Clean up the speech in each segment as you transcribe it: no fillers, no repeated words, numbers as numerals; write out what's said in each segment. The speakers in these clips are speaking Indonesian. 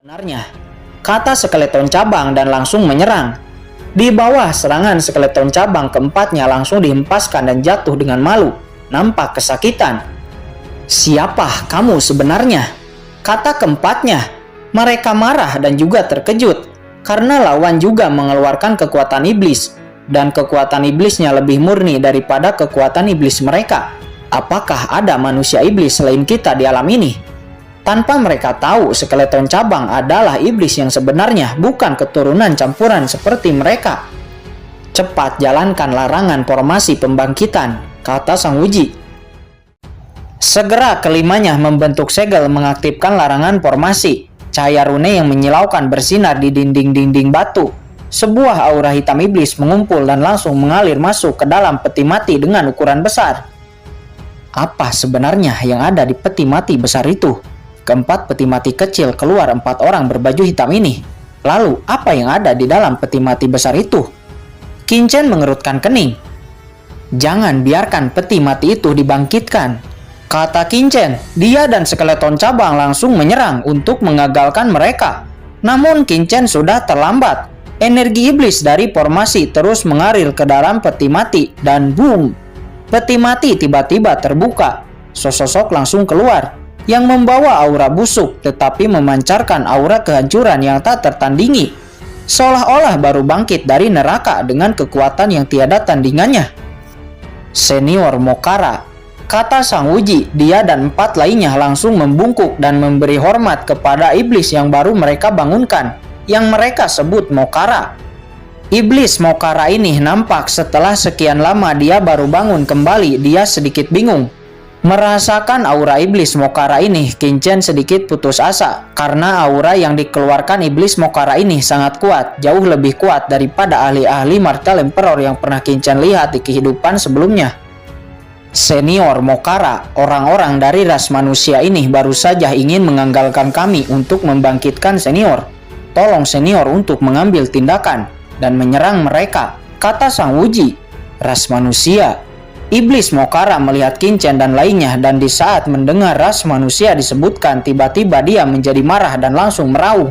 Sebenarnya, kata skeleton cabang dan langsung menyerang. Di bawah serangan skeleton cabang keempatnya langsung dihempaskan dan jatuh dengan malu, nampak kesakitan. Siapa kamu sebenarnya? Kata keempatnya. Mereka marah dan juga terkejut, karena lawan juga mengeluarkan kekuatan iblis, dan kekuatan iblisnya lebih murni daripada kekuatan iblis mereka. Apakah ada manusia iblis selain kita di alam ini? Tanpa mereka tahu, skeleton cabang adalah iblis yang sebenarnya, bukan keturunan campuran seperti mereka. Cepat jalankan larangan formasi pembangkitan, kata Sang Wuji. Segera kelimanya membentuk segel mengaktifkan larangan formasi. Cahaya rune yang menyilaukan bersinar di dinding-dinding batu. Sebuah aura hitam iblis mengumpul dan langsung mengalir masuk ke dalam peti mati dengan ukuran besar. Apa sebenarnya yang ada di peti mati besar itu? Keempat peti mati kecil keluar 4 orang berbaju hitam ini. Lalu, apa yang ada di dalam peti mati besar itu? Qin-Chen mengerutkan kening. Jangan biarkan peti mati itu dibangkitkan, kata Qin-Chen. Dia dan skeleton cabang langsung menyerang untuk mengagalkan mereka. Namun Qin-Chen sudah terlambat. Energi iblis dari formasi terus mengalir ke dalam peti mati dan boom! Peti mati tiba-tiba terbuka. Sosok langsung keluar yang membawa aura busuk tetapi memancarkan aura kehancuran yang tak tertandingi, seolah-olah baru bangkit dari neraka dengan kekuatan yang tiada tandingannya. Senior Mokara, kata Sang Wuji. Dia dan 4 lainnya langsung membungkuk dan memberi hormat kepada iblis yang baru mereka bangunkan, yang mereka sebut Mokara. Iblis Mokara ini nampak setelah sekian lama dia baru bangun kembali. Dia sedikit bingung. Merasakan aura iblis Mokara ini, Qin-Chen sedikit putus asa, karena aura yang dikeluarkan iblis Mokara ini sangat kuat, jauh lebih kuat daripada ahli-ahli Martel Emperor yang pernah Qin-Chen lihat di kehidupan sebelumnya. Senior Mokara, orang-orang dari ras manusia ini baru saja ingin mengandalkan kami untuk membangkitkan senior. Tolong senior untuk mengambil tindakan dan menyerang mereka, kata Sang Wuji. Ras manusia. Iblis Mokara melihat Qin-Chen dan lainnya, dan di saat mendengar ras manusia disebutkan, tiba-tiba dia menjadi marah dan langsung meraung.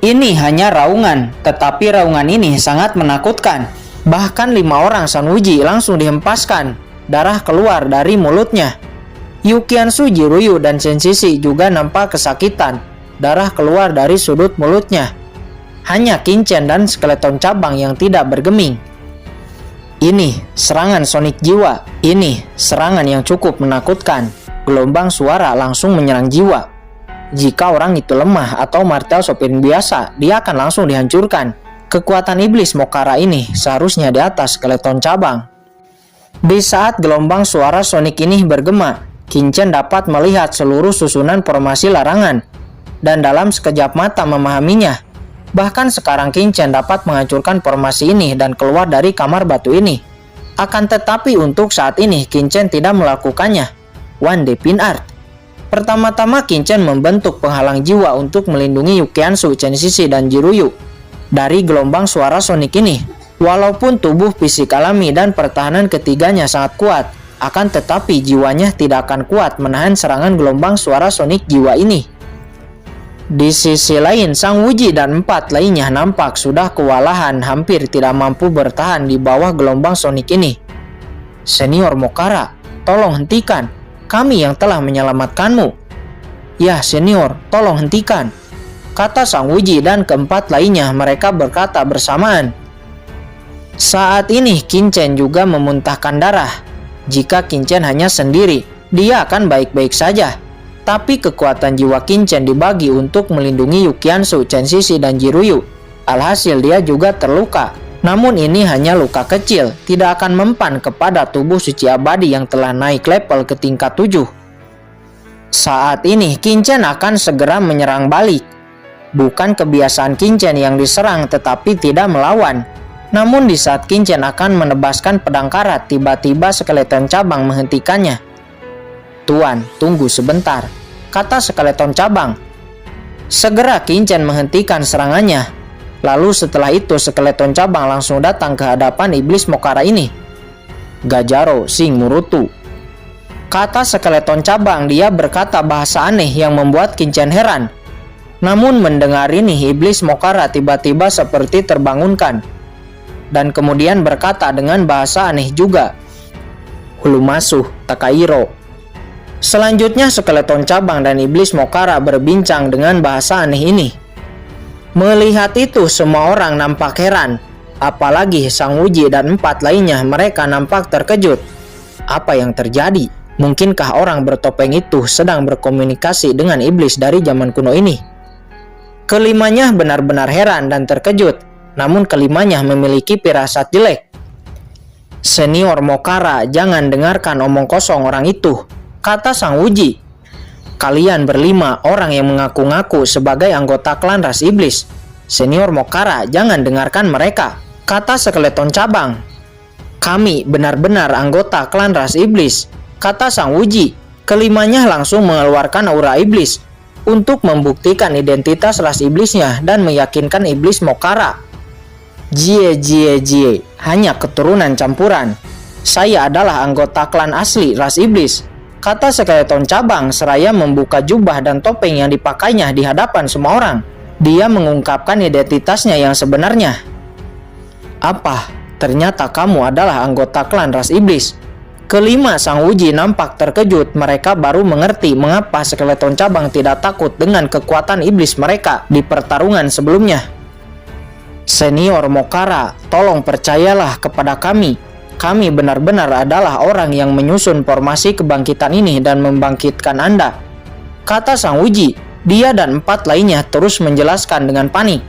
Ini hanya raungan, tetapi raungan ini sangat menakutkan. Bahkan 5 orang San Wuji langsung dihempaskan. Darah keluar dari mulutnya. Yu Qiansu, Jiruyu, dan Shenxi juga nampak kesakitan. Darah keluar dari sudut mulutnya. Hanya Qin-Chen dan skeleton cabang yang tidak bergeming. Ini serangan sonik jiwa. Ini serangan yang cukup menakutkan. Gelombang suara langsung menyerang jiwa. Jika orang itu lemah atau martel sopin biasa, dia akan langsung dihancurkan. Kekuatan iblis Mokara ini seharusnya di atas skeleton cabang. Di saat gelombang suara sonik ini bergema, Qin-Chen dapat melihat seluruh susunan formasi larangan, dan dalam sekejap mata memahaminya. Bahkan sekarang Qin-Chen dapat menghancurkan formasi ini dan keluar dari kamar batu ini. Akan tetapi untuk saat ini Qin-Chen tidak melakukannya. One Day Pin Art. Pertama-tama Qin-Chen membentuk penghalang jiwa untuk melindungi Yu Qiansu, Shenxi, dan Jiruyu dari gelombang suara sonik ini. Walaupun tubuh fisik alami dan pertahanan ketiganya sangat kuat, akan tetapi jiwanya tidak akan kuat menahan serangan gelombang suara sonik jiwa ini. Di sisi lain, Sang Wuji dan 4 lainnya nampak sudah kewalahan, hampir tidak mampu bertahan di bawah gelombang sonik ini. Senior Mokara, tolong hentikan. Kami yang telah menyelamatkanmu. Ya, senior, tolong hentikan, kata Sang Wuji dan ke-4 lainnya. Mereka berkata bersamaan. Saat ini Qin-Chen juga memuntahkan darah. Jika Qin-Chen hanya sendiri, dia akan baik-baik saja. Tapi kekuatan jiwa Qin-Chen dibagi untuk melindungi Yu Qiansu, Shenxi, dan Jiruyu. Alhasil dia juga terluka. Namun ini hanya luka kecil, tidak akan mempan kepada tubuh suci abadi yang telah naik level ke tingkat 7. Saat ini Qin-Chen akan segera menyerang balik. Bukan kebiasaan Qin-Chen yang diserang tetapi tidak melawan. Namun di saat Qin-Chen akan menebaskan pedang karat, tiba-tiba skeleton cabang menghentikannya. Tuan, tunggu sebentar, kata skeleton cabang. Segera Qin-Chen menghentikan serangannya. Lalu setelah itu skeleton cabang langsung datang ke hadapan iblis Mokara ini. Gajaro Sing Murutu, kata skeleton cabang. Dia berkata bahasa aneh yang membuat Qin-Chen heran. Namun mendengar ini, iblis Mokara tiba-tiba seperti terbangunkan dan kemudian berkata dengan bahasa aneh juga, "Hulumasuh Takairo." Selanjutnya skeleton cabang dan iblis Mokara berbincang dengan bahasa aneh ini. Melihat itu semua orang nampak heran, apalagi Sang Wuji dan 4 lainnya, mereka nampak terkejut. Apa yang terjadi? Mungkinkah orang bertopeng itu sedang berkomunikasi dengan iblis dari zaman kuno ini? Kelimanya benar-benar heran dan terkejut, namun kelimanya memiliki firasat jelek. "Senior Mokara, jangan dengarkan omong kosong orang itu," kata Sang Wuji. "Kalian berlima orang yang mengaku-ngaku sebagai anggota klan ras iblis. Senior Mokara, jangan dengarkan mereka," kata skeleton cabang. "Kami benar-benar anggota klan ras iblis," kata Sang Wuji. Kelimanya langsung mengeluarkan aura iblis untuk membuktikan identitas ras iblisnya dan meyakinkan iblis Mokara. Jie, hanya keturunan campuran. Saya adalah anggota klan asli ras iblis," kata skeleton cabang seraya membuka jubah dan topeng yang dipakainya di hadapan semua orang. Dia mengungkapkan identitasnya yang sebenarnya. "Apa? Ternyata kamu adalah anggota klan ras iblis." Kelima Sang Wuji nampak terkejut. Mereka baru mengerti mengapa skeleton cabang tidak takut dengan kekuatan iblis mereka di pertarungan sebelumnya. "Senior Mokara, tolong percayalah kepada kami. Kami benar-benar adalah orang yang menyusun formasi kebangkitan ini dan membangkitkan Anda," kata Sang Wuji. Dia dan 4 lainnya terus menjelaskan dengan panik.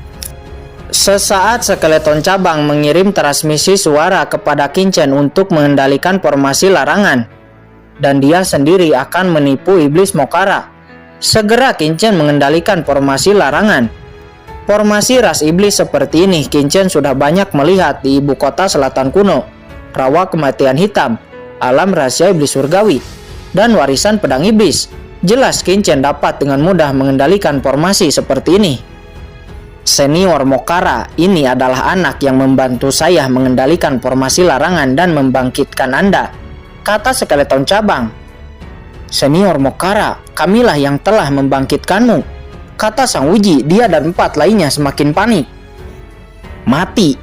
Sesaat skeleton cabang mengirim transmisi suara kepada Kinchen untuk mengendalikan formasi larangan, dan dia sendiri akan menipu iblis Mokara. Segera Kinchen mengendalikan formasi larangan. Formasi ras iblis seperti ini Kinchen sudah banyak melihat di ibu kota selatan kuno, rawa kematian hitam, alam rahasia iblis surgawi, dan warisan pedang iblis. Jelas Kinchen dapat dengan mudah mengendalikan formasi seperti ini. "Senior Mokara, ini adalah anak yang membantu saya mengendalikan formasi larangan dan membangkitkan Anda," kata skeleton cabang. "Senior Mokara, kamilah yang telah membangkitkanmu," kata Sang Wuji. Dia dan 4 lainnya semakin panik. "Mati!"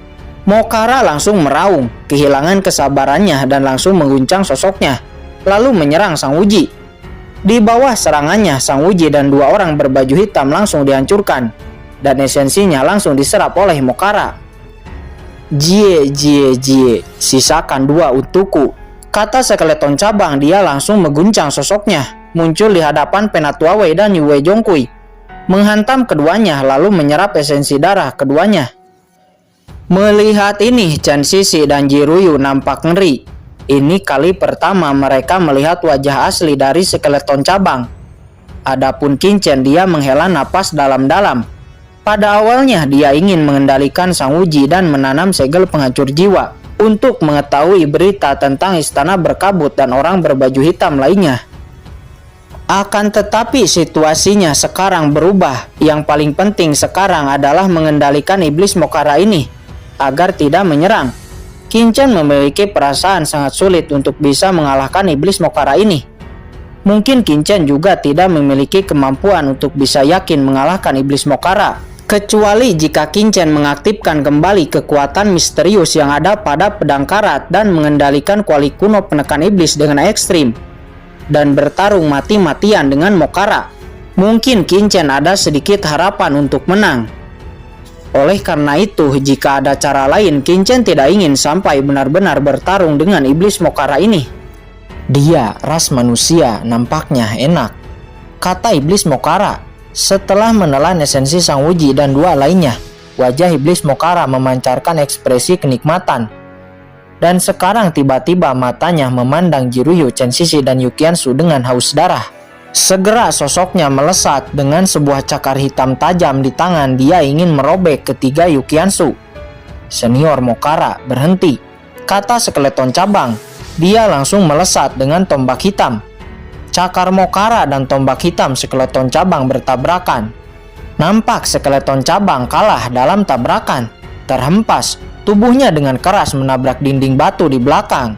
Mokara langsung meraung, kehilangan kesabarannya dan langsung mengguncang sosoknya, lalu menyerang Sang Wuji. Di bawah serangannya, Sang Wuji dan 2 orang berbaju hitam langsung dihancurkan, dan esensinya langsung diserap oleh Mokara. Jie, sisakan 2 untukku," kata skeleton cabang. Dia langsung mengguncang sosoknya, muncul di hadapan Penatua Wei dan Yue Zhongkui, menghantam keduanya lalu menyerap esensi darah keduanya. Melihat ini, Chen Xixi dan Jiruyu nampak ngeri. Ini kali pertama mereka melihat wajah asli dari skeleton cabang. Adapun Kinchen, dia menghela napas dalam-dalam. Pada awalnya dia ingin mengendalikan Sang Wuji dan menanam segel penghancur jiwa untuk mengetahui berita tentang istana berkabut dan orang berbaju hitam lainnya. Akan tetapi situasinya sekarang berubah. Yang paling penting sekarang adalah mengendalikan iblis Mokara ini agar tidak menyerang. Kinchen memiliki perasaan sangat sulit untuk bisa mengalahkan iblis Mokara ini. Mungkin Kinchen juga tidak memiliki kemampuan untuk bisa yakin mengalahkan iblis Mokara, kecuali jika Kinchen mengaktifkan kembali kekuatan misterius yang ada pada pedang karat dan mengendalikan kuali kuno penekan iblis dengan ekstrim dan bertarung mati-matian dengan Mokara. Mungkin Kinchen ada sedikit harapan untuk menang. Oleh karena itu, jika ada cara lain, Kinchen tidak ingin sampai benar-benar bertarung dengan iblis Mokara ini. "Dia ras manusia, nampaknya enak," kata iblis Mokara. Setelah menelan esensi Sang Wuji dan 2 lainnya, wajah iblis Mokara memancarkan ekspresi kenikmatan. Dan sekarang tiba-tiba matanya memandang Jiruyu, Chen Xixi dan Yukiansu dengan haus darah. Segera sosoknya melesat dengan sebuah cakar hitam tajam di tangan. Dia ingin merobek ketiga Yukiansu. "Senior Mokara, berhenti," kata skeleton cabang. Dia langsung melesat dengan tombak hitam. Cakar Mokara dan tombak hitam skeleton cabang bertabrakan. Nampak skeleton cabang kalah dalam tabrakan. Terhempas, tubuhnya dengan keras menabrak dinding batu di belakang.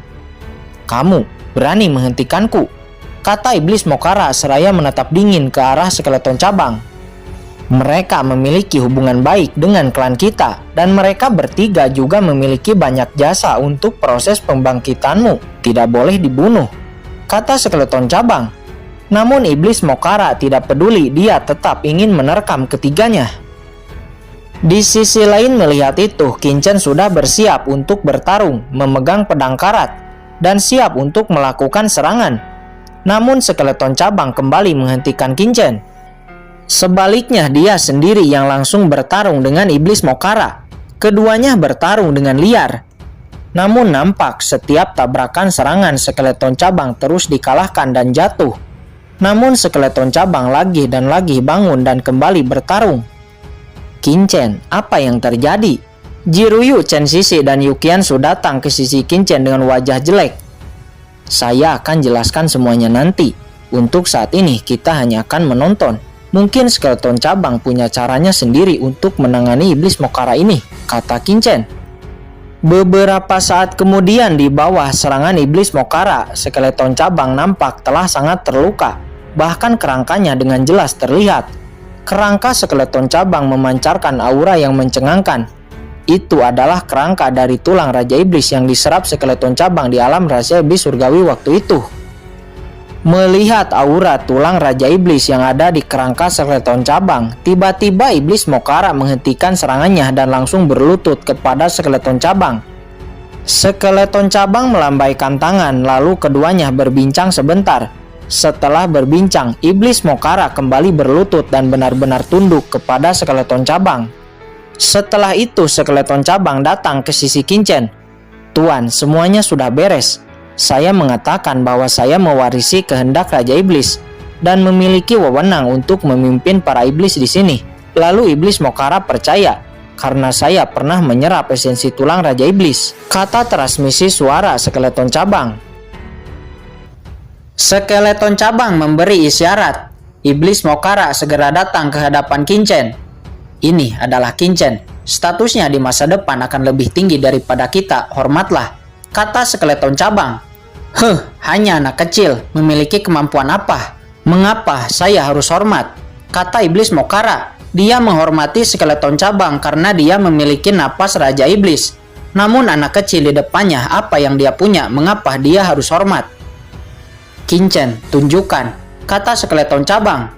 "Kamu berani menghentikanku?" kata iblis Mokara seraya menatap dingin ke arah skeleton cabang. Mereka memiliki hubungan baik dengan klan kita, dan mereka bertiga juga memiliki banyak jasa untuk proses pembangkitanmu. Tidak boleh dibunuh, kata skeleton cabang. Namun iblis Mokara tidak peduli, dia tetap ingin menerkam ketiganya. Di sisi lain melihat itu, Qinchen sudah bersiap untuk bertarung, memegang pedang karat, dan siap untuk melakukan serangan. Namun skeleton cabang kembali menghentikan Qinchen. Sebaliknya dia sendiri yang langsung bertarung dengan iblis Mokara. Keduanya bertarung dengan liar. Namun nampak setiap tabrakan serangan skeleton cabang terus dikalahkan dan jatuh. Namun skeleton cabang lagi dan lagi bangun dan kembali bertarung. Qinchen, apa yang terjadi? Jiruyu, Chen Xixi, dan Yuqian Su datang ke sisi Qinchen dengan wajah jelek. Saya akan jelaskan semuanya nanti. Untuk saat ini kita hanya akan menonton. Mungkin skeleton cabang punya caranya sendiri untuk menangani iblis Mokara ini, kata Qinchen. Beberapa saat kemudian di bawah serangan iblis Mokara, skeleton cabang nampak telah sangat terluka. Bahkan kerangkanya dengan jelas terlihat. Kerangka skeleton cabang memancarkan aura yang mencengangkan. Itu adalah kerangka dari tulang Raja Iblis yang diserap skeleton cabang di alam rahasia iblis surgawi waktu itu. Melihat aura tulang Raja Iblis yang ada di kerangka skeleton cabang, tiba-tiba iblis Mokara menghentikan serangannya dan langsung berlutut kepada skeleton cabang. Skeleton cabang melambaikan tangan, lalu keduanya berbincang sebentar. Setelah berbincang, iblis Mokara kembali berlutut dan benar-benar tunduk kepada skeleton cabang. Setelah itu skeleton cabang datang ke sisi Qinchen. Tuan, semuanya sudah beres. Saya mengatakan bahwa saya mewarisi kehendak Raja Iblis dan memiliki wewenang untuk memimpin para iblis di sini. Lalu iblis Mokara percaya karena saya pernah menyerap esensi tulang Raja Iblis, kata transmisi suara skeleton cabang. Skeleton cabang memberi isyarat. Iblis Mokara segera datang ke hadapan Qinchen. Ini adalah Qinchen. Statusnya di masa depan akan lebih tinggi daripada kita. Hormatlah, kata skeleton cabang. Hanya anak kecil, memiliki kemampuan apa? Mengapa saya harus hormat? Kata iblis Mokara. Dia menghormati skeleton cabang karena dia memiliki napas Raja Iblis. Namun anak kecil di depannya, apa yang dia punya? Mengapa dia harus hormat? Qinchen, tunjukkan, kata skeleton cabang.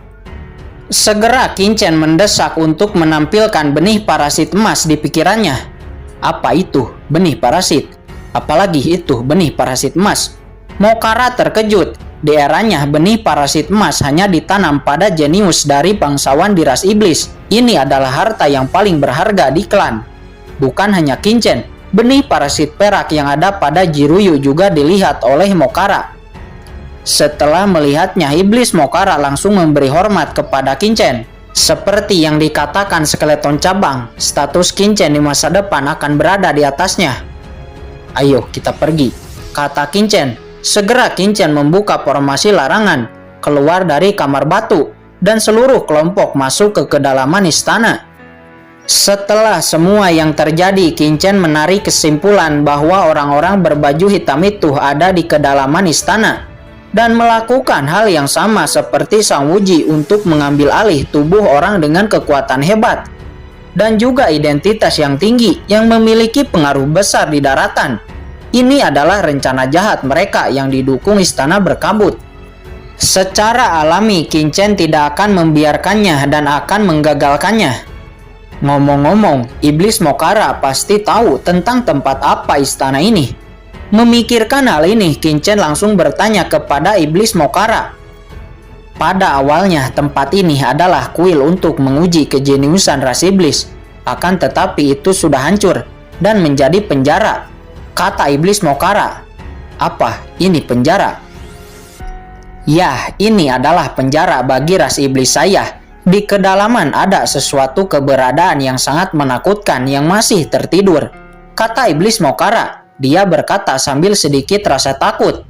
Segera Qinchen mendesak untuk menampilkan benih parasit emas di pikirannya. Apa itu benih parasit? Apalagi itu benih parasit emas? Mokara terkejut. Di eranya benih parasit emas hanya ditanam pada jenius dari bangsawan di ras iblis. Ini adalah harta yang paling berharga di klan. Bukan hanya Qinchen, benih parasit perak yang ada pada Jiruyu juga dilihat oleh Mokara. Setelah melihatnya, iblis Mokara langsung memberi hormat kepada Qinchen. Seperti yang dikatakan skeleton cabang, status Qinchen di masa depan akan berada di atasnya. Ayo kita pergi, kata Qinchen. Segera Qinchen membuka formasi larangan, keluar dari kamar batu, dan seluruh kelompok masuk ke kedalaman istana. Setelah semua yang terjadi, Qinchen menarik kesimpulan bahwa orang-orang berbaju hitam itu ada di kedalaman istana dan melakukan hal yang sama seperti Sang Wuji untuk mengambil alih tubuh orang dengan kekuatan hebat dan juga identitas yang tinggi yang memiliki pengaruh besar di daratan. Ini adalah rencana jahat mereka yang didukung istana berkabut. Secara alami, Qinchen tidak akan membiarkannya dan akan menggagalkannya. Ngomong-ngomong, iblis Mokara pasti tahu tentang tempat apa istana ini. Memikirkan hal ini, Qinchen langsung bertanya kepada iblis Mokara. Pada awalnya, tempat ini adalah kuil untuk menguji kejeniusan ras iblis. Akan tetapi itu sudah hancur dan menjadi penjara, kata iblis Mokara. Apa ini penjara? Ya, ini adalah penjara bagi ras iblis saya. Di kedalaman ada sesuatu keberadaan yang sangat menakutkan yang masih tertidur, kata iblis Mokara. Dia berkata sambil sedikit rasa takut.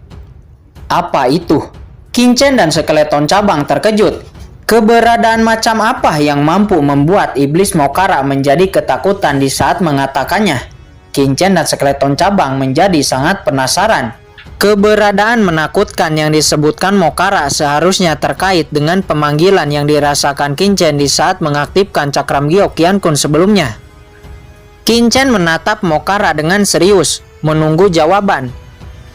Apa itu? Qinchen dan skeleton cabang terkejut. Keberadaan macam apa yang mampu membuat iblis Mokara menjadi ketakutan di saat mengatakannya? Qinchen dan skeleton cabang menjadi sangat penasaran. Keberadaan menakutkan yang disebutkan Mokara seharusnya terkait dengan pemanggilan yang dirasakan Kinchen di saat mengaktifkan cakram giok Qiankun sebelumnya. Kinchen menatap Mokara dengan serius, menunggu jawaban.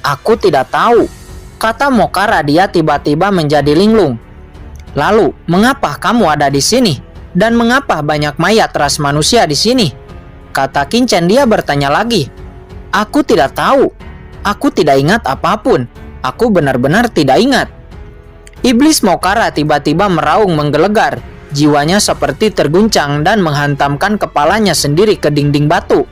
"Aku tidak tahu," kata Mokara. Dia tiba-tiba menjadi linglung. "Lalu, mengapa kamu ada di sini? Dan mengapa banyak mayat ras manusia di sini?" kata Kinchen. Dia bertanya lagi. "Aku tidak tahu. Aku tidak ingat apapun. Aku benar-benar tidak ingat." Iblis Mokara tiba-tiba meraung menggelegar. Jiwanya seperti terguncang dan menghantamkan kepalanya sendiri ke dinding batu.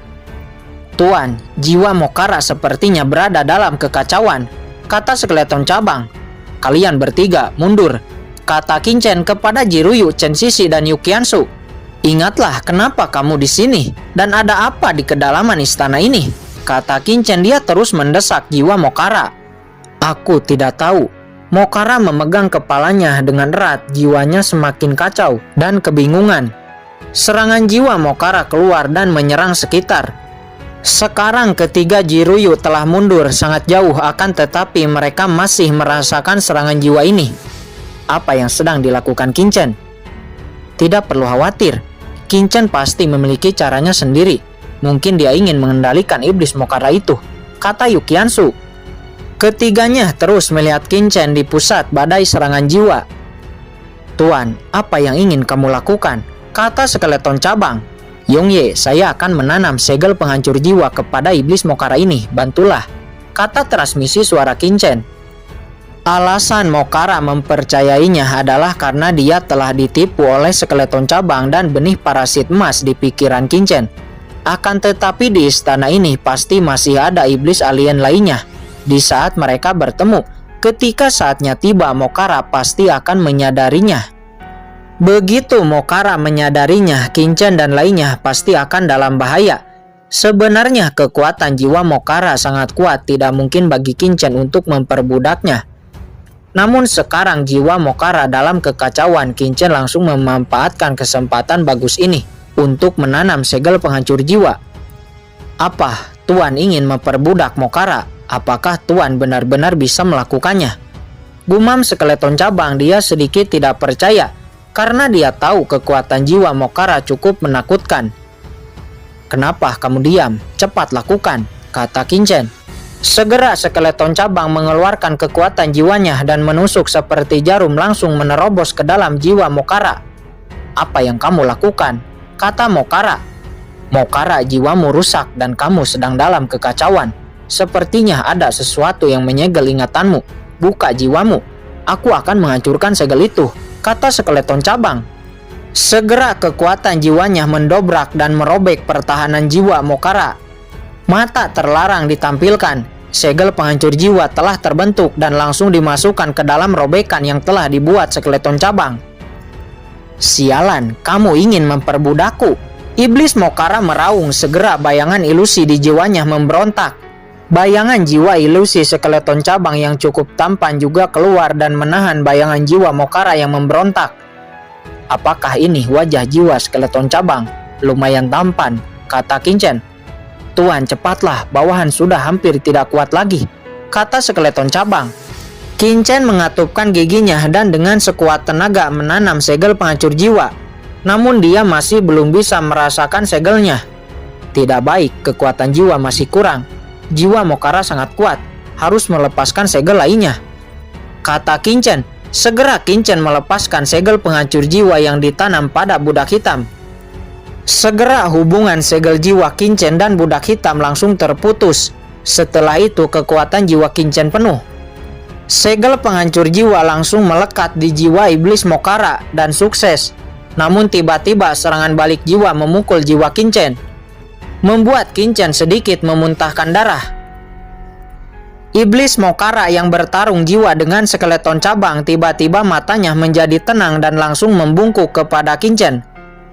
"Tuan, jiwa Mokara sepertinya berada dalam kekacauan," kata skeleton cabang. "Kalian bertiga mundur," kata Kinchen kepada Jiruyu, Chen Xixi, dan Yu Qiansu. "Ingatlah kenapa kamu di sini dan ada apa di kedalaman istana ini," kata Kinchen. Dia terus mendesak jiwa Mokara. "Aku tidak tahu." Mokara memegang kepalanya dengan erat. Jiwanya semakin kacau dan kebingungan. Serangan jiwa Mokara keluar dan menyerang sekitar. Sekarang ketiga Jiruyu telah mundur sangat jauh, akan tetapi mereka masih merasakan serangan jiwa ini. Apa yang sedang dilakukan Kinchen? Tidak perlu khawatir. Kinchen pasti memiliki caranya sendiri. Mungkin dia ingin mengendalikan iblis Mokara itu, kata Yu Qiansu. Ketiganya terus melihat Kinchen di pusat badai serangan jiwa. "Tuan, apa yang ingin kamu lakukan?" kata skeleton cabang. "Yongye, saya akan menanam segel penghancur jiwa kepada iblis Mokara ini. Bantulah," kata transmisi suara Kinchen. Alasan Mokara mempercayainya adalah karena dia telah ditipu oleh skeleton cabang dan benih parasit emas di pikiran Kinchen. Akan tetapi di istana ini pasti masih ada iblis alien lainnya. Di saat mereka bertemu, ketika saatnya tiba, Mokara pasti akan menyadarinya. Begitu Mokara menyadarinya, Kinchen dan lainnya pasti akan dalam bahaya. Sebenarnya kekuatan jiwa Mokara sangat kuat, tidak mungkin bagi Kinchen untuk memperbudaknya. Namun sekarang jiwa Mokara dalam kekacauan. Kinchen langsung memanfaatkan kesempatan bagus ini untuk menanam segel penghancur jiwa. "Apa, Tuan ingin memperbudak Mokara? Apakah Tuan benar-benar bisa melakukannya?" gumam skeleton cabang. Dia sedikit tidak percaya karena dia tahu kekuatan jiwa Mokara cukup menakutkan. "Kenapa kamu diam? Cepat lakukan," kata Kinchen. Segera skeleton cabang mengeluarkan kekuatan jiwanya dan menusuk seperti jarum langsung menerobos ke dalam jiwa Mokara. "Apa yang kamu lakukan?" kata Mokara. "Mokara, jiwamu rusak dan kamu sedang dalam kekacauan. Sepertinya ada sesuatu yang menyegel ingatanmu. Buka jiwamu. Aku akan menghancurkan segel itu," kata skeleton cabang. Segera kekuatan jiwanya mendobrak dan merobek pertahanan jiwa Mokara. Mata terlarang ditampilkan. Segel penghancur jiwa telah terbentuk dan langsung dimasukkan ke dalam robekan yang telah dibuat skeleton cabang. "Sialan, kamu ingin memperbudakku!" Iblis Mokara meraung. Segera bayangan ilusi di jiwanya memberontak. Bayangan jiwa ilusi skeleton cabang yang cukup tampan juga keluar dan menahan bayangan jiwa Mokara yang memberontak. "Apakah ini wajah jiwa skeleton cabang? Lumayan tampan," kata Kinchen. "Tuan, cepatlah, bawahan sudah hampir tidak kuat lagi," kata skeleton cabang. Kinchen mengatupkan giginya dan dengan sekuat tenaga menanam segel penghancur jiwa. Namun dia masih belum bisa merasakan segelnya. Tidak baik, kekuatan jiwa masih kurang. Jiwa Mokara sangat kuat, harus melepaskan segel lainnya, kata Kinchen. Segera Kinchen melepaskan segel penghancur jiwa yang ditanam pada budak hitam. Segera hubungan segel jiwa Kinchen dan budak hitam langsung terputus. Setelah itu kekuatan jiwa Kinchen penuh. Segel penghancur jiwa langsung melekat di jiwa iblis Mokara dan sukses. Namun tiba-tiba serangan balik jiwa memukul jiwa Kinchen, membuat Kinchen sedikit memuntahkan darah. Iblis Mokara yang bertarung jiwa dengan skeleton cabang tiba-tiba matanya menjadi tenang dan langsung membungkuk kepada Kinchen.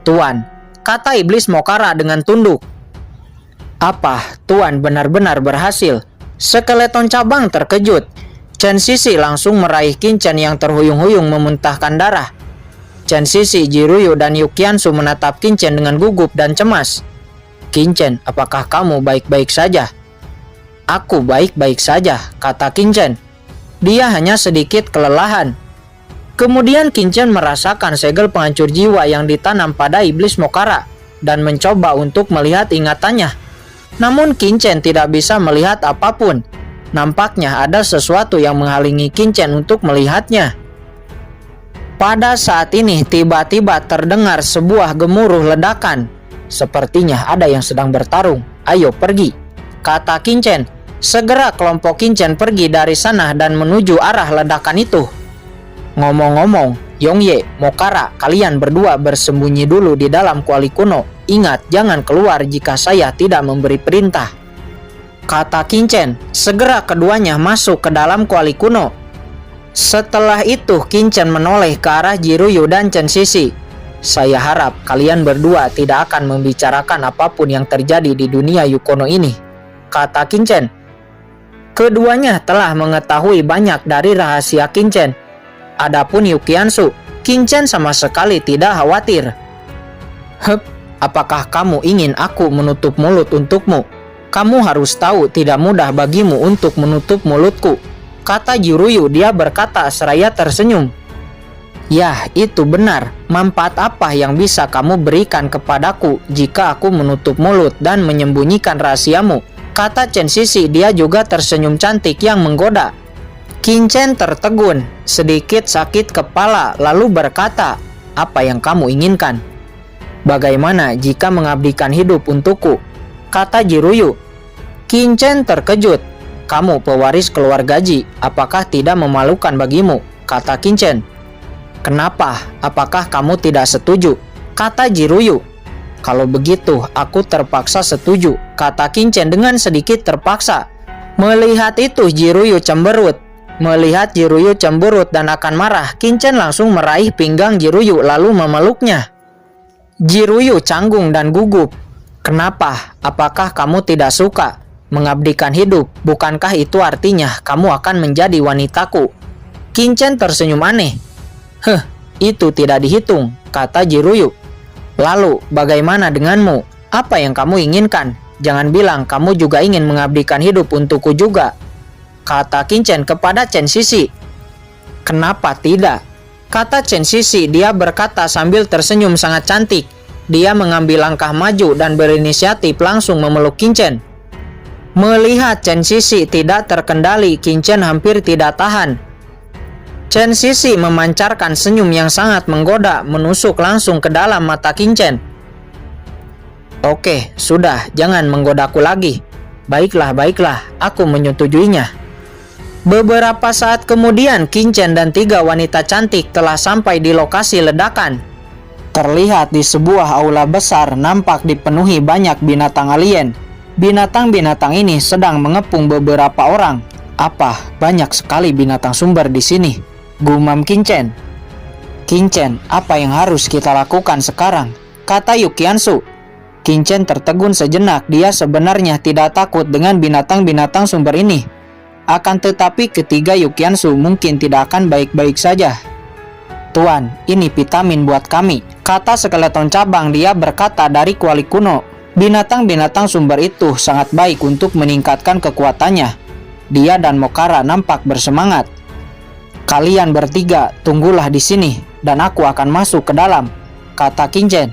"Tuan," kata iblis Mokara dengan tunduk. "Apa, Tuan benar-benar berhasil?" Skeleton cabang terkejut. Chen Xixi langsung meraih Kinchen yang terhuyung-huyung memuntahkan darah. Chen Xixi, Jiruyu, dan Yu Qiansu menatap Kinchen dengan gugup dan cemas. "Kinchen, apakah kamu baik-baik saja?" Aku baik-baik saja, kata Qinchen. Dia hanya sedikit kelelahan. Kemudian Qinchen merasakan segel penghancur jiwa yang ditanam pada iblis Mokara dan mencoba untuk melihat ingatannya. Namun Qinchen tidak bisa melihat apapun. Nampaknya ada sesuatu yang menghalangi Qinchen untuk melihatnya. Pada saat ini tiba-tiba terdengar sebuah gemuruh ledakan. Sepertinya ada yang sedang bertarung. Ayo pergi, kata Qinchen. Segera kelompok Qinchen pergi dari sana dan menuju arah ledakan itu. Ngomong-ngomong, Yongye, Mokara, kalian berdua bersembunyi dulu di dalam kuali kuno. Ingat, jangan keluar jika saya tidak memberi perintah, kata Qinchen. Segera keduanya masuk ke dalam kuali kuno. Setelah itu Qinchen menoleh ke arah Jiruyu dan Chen Xixi. Saya harap kalian berdua tidak akan membicarakan apapun yang terjadi di dunia Yukono ini, kata Qinchen. Keduanya telah mengetahui banyak dari rahasia Qinchen. Adapun Yukiansu, Qinchen sama sekali tidak khawatir. Apakah kamu ingin aku menutup mulut untukmu? Kamu harus tahu tidak mudah bagimu untuk menutup mulutku, kata Jiruyu. Dia berkata seraya tersenyum. Ya, itu benar. Manfaat apa yang bisa kamu berikan kepadaku jika aku menutup mulut dan menyembunyikan rahasiamu, kata Chen Xixi. Dia juga tersenyum cantik yang menggoda. Qinchen tertegun, sedikit sakit kepala, lalu berkata, apa yang kamu inginkan? Bagaimana jika mengabdikan hidup untukku, kata Jiruyu. Qinchen terkejut. Kamu pewaris keluarga Ji, apakah tidak memalukan bagimu, kata Qinchen. Kenapa? Apakah kamu tidak setuju, kata Jiruyu. Kalau begitu, aku terpaksa setuju, kata Qinchen dengan sedikit terpaksa. Melihat itu Jiruyu cemberut. Melihat Jiruyu cemberut dan akan marah, Qinchen langsung meraih pinggang Jiruyu lalu memeluknya. Jiruyu canggung dan gugup. Kenapa? Apakah kamu tidak suka mengabdikan hidup? Bukankah itu artinya kamu akan menjadi wanitaku? Qinchen tersenyum aneh. Itu tidak dihitung, kata Jiruyu. Lalu, bagaimana denganmu? Apa yang kamu inginkan? Jangan bilang kamu juga ingin mengabdikan hidup untukku juga, kata Qinchen kepada Chen Xixi. Kenapa tidak? Kata Chen Xixi. Dia berkata sambil tersenyum sangat cantik. Dia mengambil langkah maju dan berinisiatif langsung memeluk Qinchen. Melihat Chen Xixi tidak terkendali, Qinchen hampir tidak tahan. Chen Xixi memancarkan senyum yang sangat menggoda, menusuk langsung ke dalam mata Qinchen. Oke, sudah, jangan menggodaku lagi. Baiklah, aku menyetujuinya. Beberapa saat kemudian, Qinchen dan 3 wanita cantik telah sampai di lokasi ledakan. Terlihat di sebuah aula besar nampak dipenuhi banyak binatang alien. Binatang-binatang ini sedang mengepung beberapa orang. Apa, banyak sekali binatang sumber di sini, gumam Qinchen. Qinchen, apa yang harus kita lakukan sekarang, kata Yukiansu. Qinchen tertegun sejenak. Dia sebenarnya tidak takut dengan binatang-binatang sumber ini. Akan tetapi ketiga Yukiansu mungkin tidak akan baik-baik saja. Tuan, ini vitamin buat kami, kata skeleton cabang. Dia berkata dari kuali kuno. Binatang-binatang sumber itu sangat baik untuk meningkatkan kekuatannya. Dia dan Mokara nampak bersemangat. Kalian bertiga, tunggulah di sini, dan aku akan masuk ke dalam, kata Qinchen.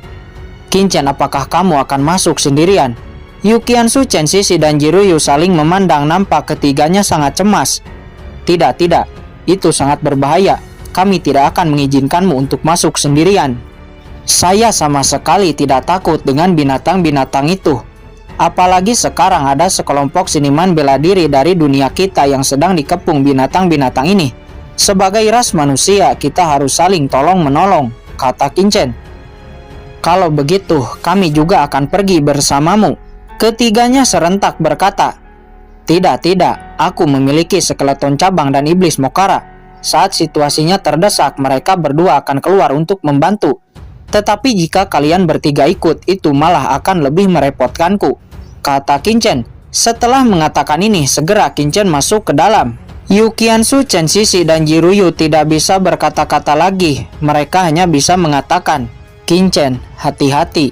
Qinchen, apakah kamu akan masuk sendirian? Yukiansu, Chen Xixi, dan Jiruyu saling memandang. Nampak ketiganya sangat cemas. Tidak, itu sangat berbahaya. Kami tidak akan mengizinkanmu untuk masuk sendirian. Saya sama sekali tidak takut dengan binatang-binatang itu. Apalagi sekarang ada sekelompok seniman bela diri dari dunia kita yang sedang dikepung binatang-binatang ini. Sebagai ras manusia, kita harus saling tolong-menolong, kata Qinchen. Kalau begitu, kami juga akan pergi bersamamu. Ketiganya serentak berkata. Tidak, aku memiliki skeleton cabang dan iblis Mokara. Saat situasinya terdesak, mereka berdua akan keluar untuk membantu. Tetapi jika kalian bertiga ikut, itu malah akan lebih merepotkanku, kata Qinchen. Setelah mengatakan ini, segera Qinchen masuk ke dalam. Yukiansu, Chen Xixi, dan Jiruyu tidak bisa berkata-kata lagi. Mereka hanya bisa mengatakan, Qinchen, hati-hati.